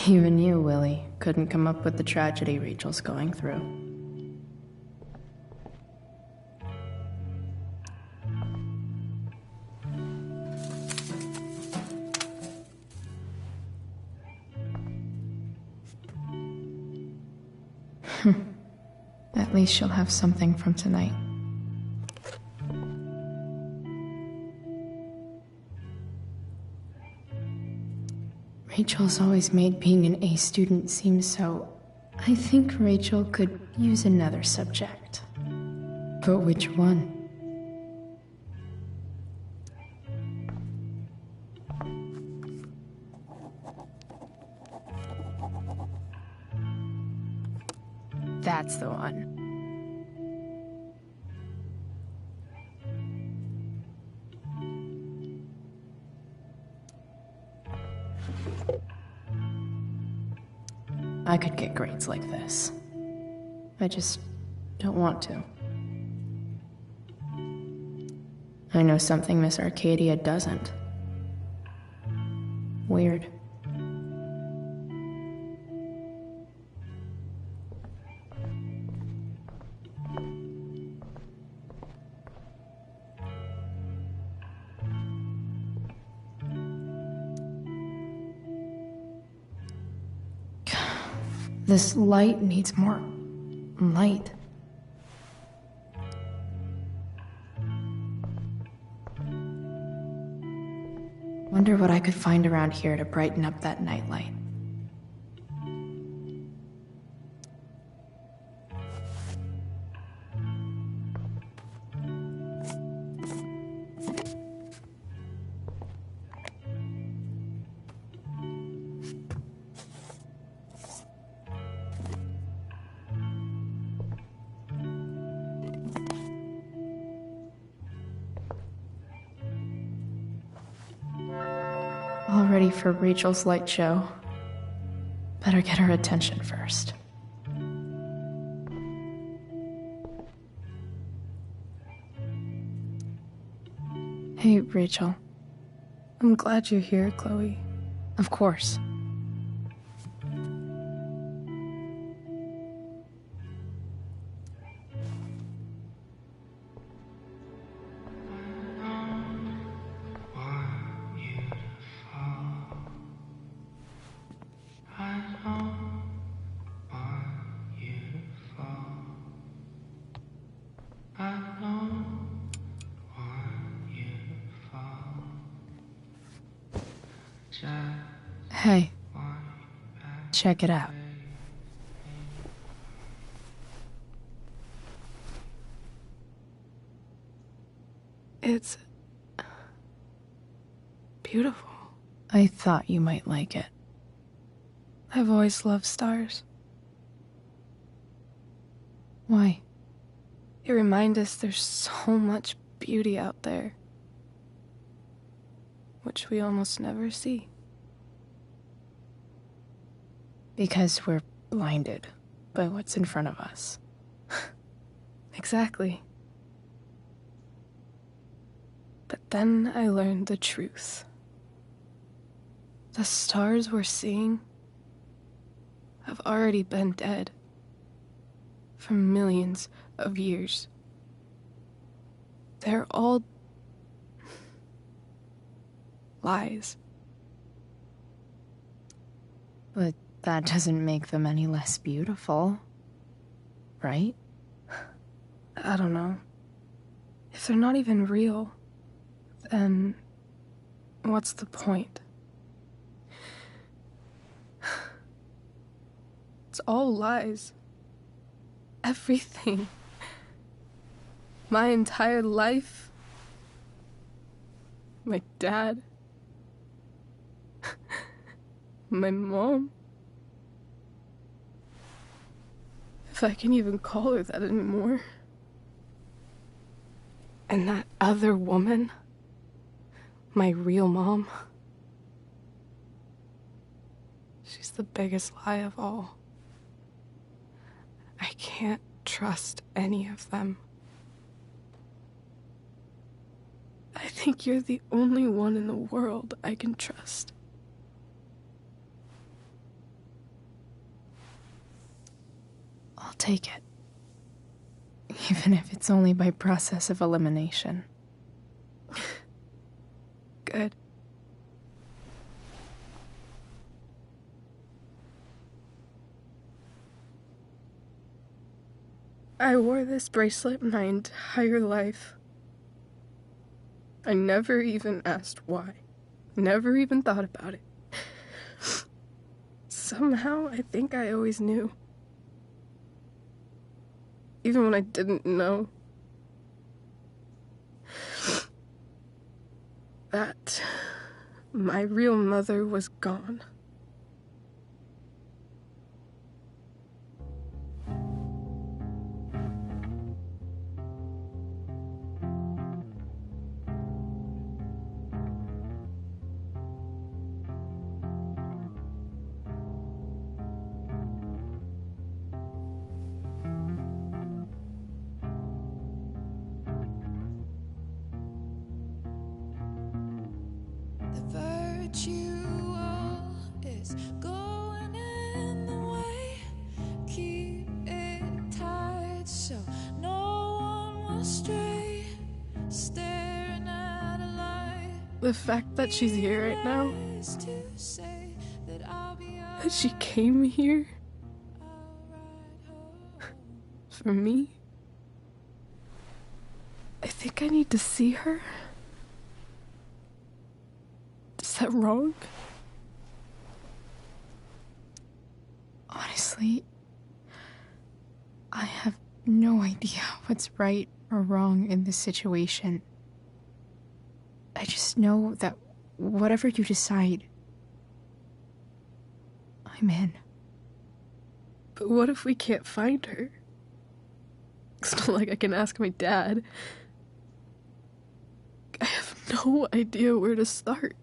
Even you, Willie, couldn't come up with the tragedy Rachel's going through. At least she'll have something from tonight. Rachel's always made being an A student seem so... I think Rachel could use another subject. But which one? That's the one. I could get grades like this. I just don't want to. I know something Miss Arcadia doesn't. Weird. This light needs more light. Wonder what I could find around here to brighten up that nightlight. All ready for Rachel's light show. Better get her attention first. Hey, Rachel. I'm glad you're here, Chloe. Of course. Hey, check it out. It's beautiful. I thought you might like it. I've always loved stars. Why? They remind us there's so much beauty out there, which we almost never see. Because we're blinded by what's in front of us. Exactly. But then I learned the truth. The stars we're seeing have already been dead for millions of years. They're all lies. But that doesn't make them any less beautiful, right? I don't know. If they're not even real, then what's the point? It's all lies. Everything. My entire life. My dad. My mom. If I can even call her that anymore. And that other woman. My real mom. She's the biggest lie of all. I can't trust any of them. I think you're the only one in the world I can trust. I'll take it. Even if it's only by process of elimination. Good. I wore this bracelet my entire life. I never even asked why. Never even thought about it. Somehow, I think I always knew. Even when I didn't know. That my real mother was gone. Is going in the way. Keep it tight so no one will stray. Staring at a light. The fact that she's here right now, that she came here for me, I think I need to see her. Is that wrong? Honestly, I have no idea what's right or wrong in this situation. I just know that whatever you decide, I'm in. But what if we can't find her? It's not like I can ask my dad. I have no idea where to start.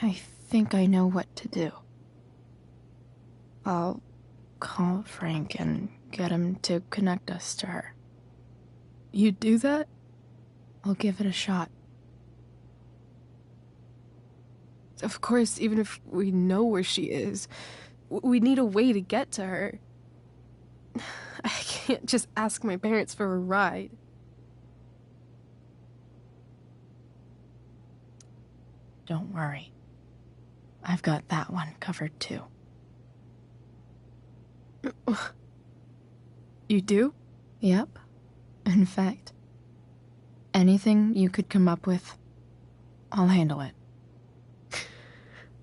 I think I know what to do. I'll call Frank and get him to connect us to her. You do that? I'll give it a shot. Of course, even if we know where she is, we need a way to get to her. I can't just ask my parents for a ride. Don't worry. I've got that one covered too. You do? Yep. In fact, anything you could come up with, I'll handle it.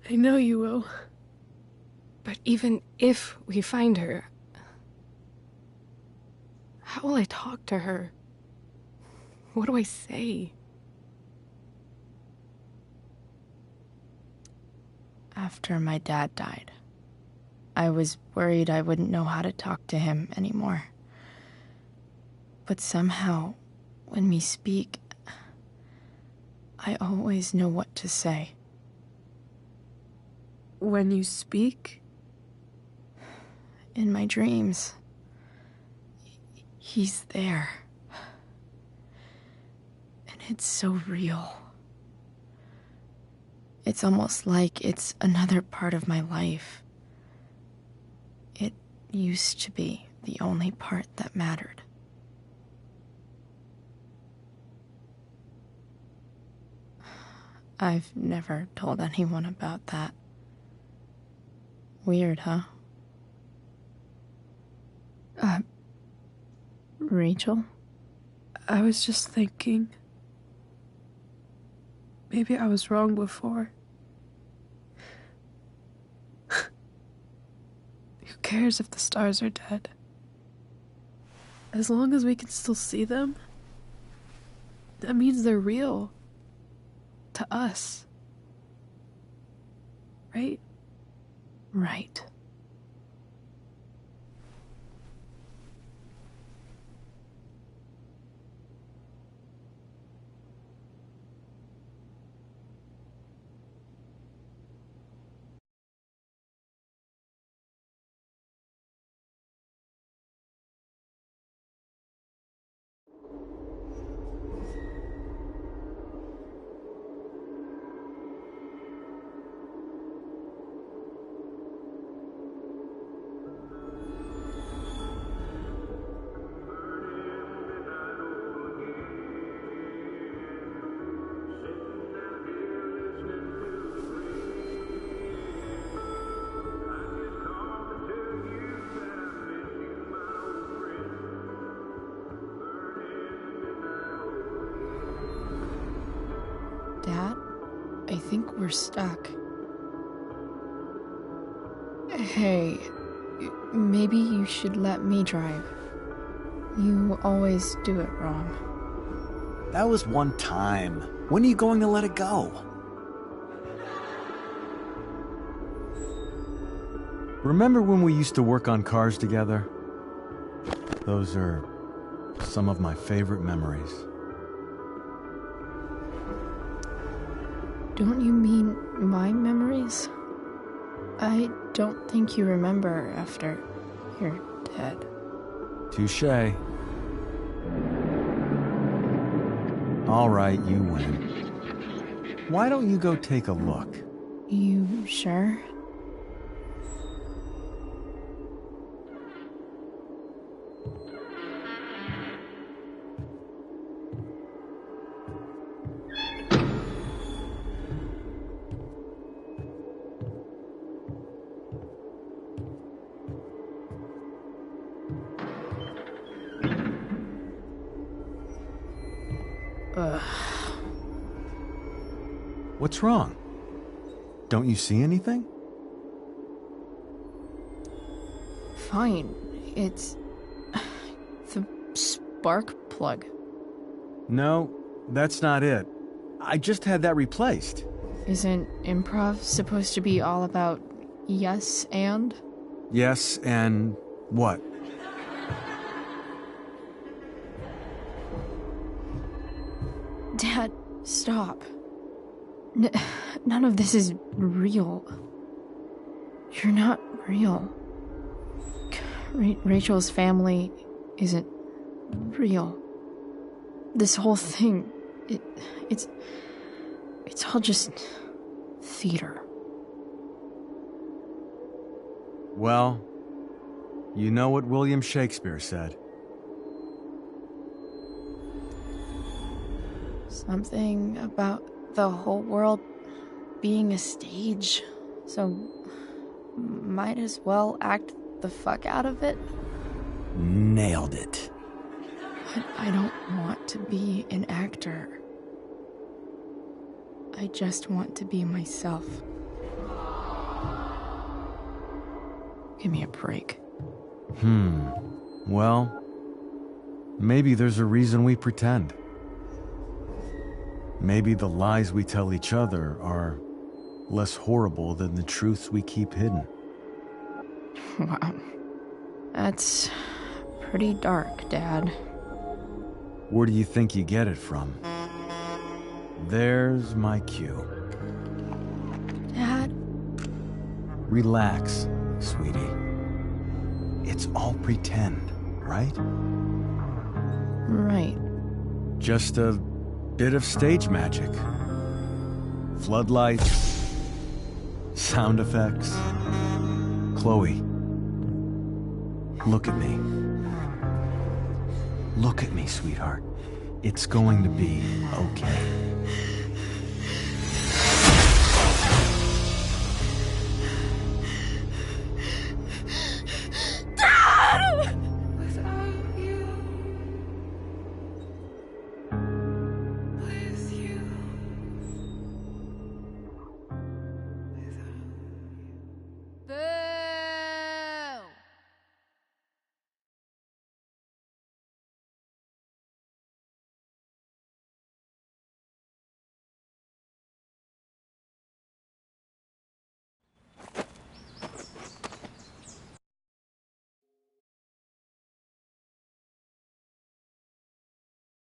I know you will. But even if we find her, how will I talk to her? What do I say? After my dad died, I was worried I wouldn't know how to talk to him anymore. But somehow, when we speak, I always know what to say. When you speak? In my dreams. He's there. And it's so real. It's almost like it's another part of my life. It used to be the only part that mattered. I've never told anyone about that. Weird, huh? Rachel? I was just thinking. Maybe I was wrong before. Who cares if the stars are dead? As long as we can still see them, that means they're real. To us. Right? Right. Dad, I think we're stuck. Hey, maybe you should let me drive. You always do it wrong. That was one time. When are you going to let it go? Remember when we used to work on cars together? Those are some of my favorite memories. Don't you mean my memories? I don't think you remember after you're dead. Touché. All right, you win. Why don't you go take a look? You sure? What's wrong? Don't you see anything? Fine. It's the spark plug. No, that's not it. I just had that replaced. Isn't improv supposed to be all about yes and? Yes, and what? Dad, stop. None of this is real. You're not real. Rachel's family isn't real. This whole thing, it's all just theater. Well, you know what William Shakespeare said. Something about the whole world being a stage, so might as well act the fuck out of it. Nailed it. But I don't want to be an actor. I just want to be myself. Give me a break. Well, maybe there's a reason we pretend. Maybe the lies we tell each other are less horrible than the truths we keep hidden. Wow. That's pretty dark, Dad. Where do you think you get it from? There's my cue. Dad? Relax, sweetie. It's all pretend, right? Right. Just a bit of stage magic. Floodlights, sound effects. Chloe, look at me. Look at me, sweetheart. It's going to be okay.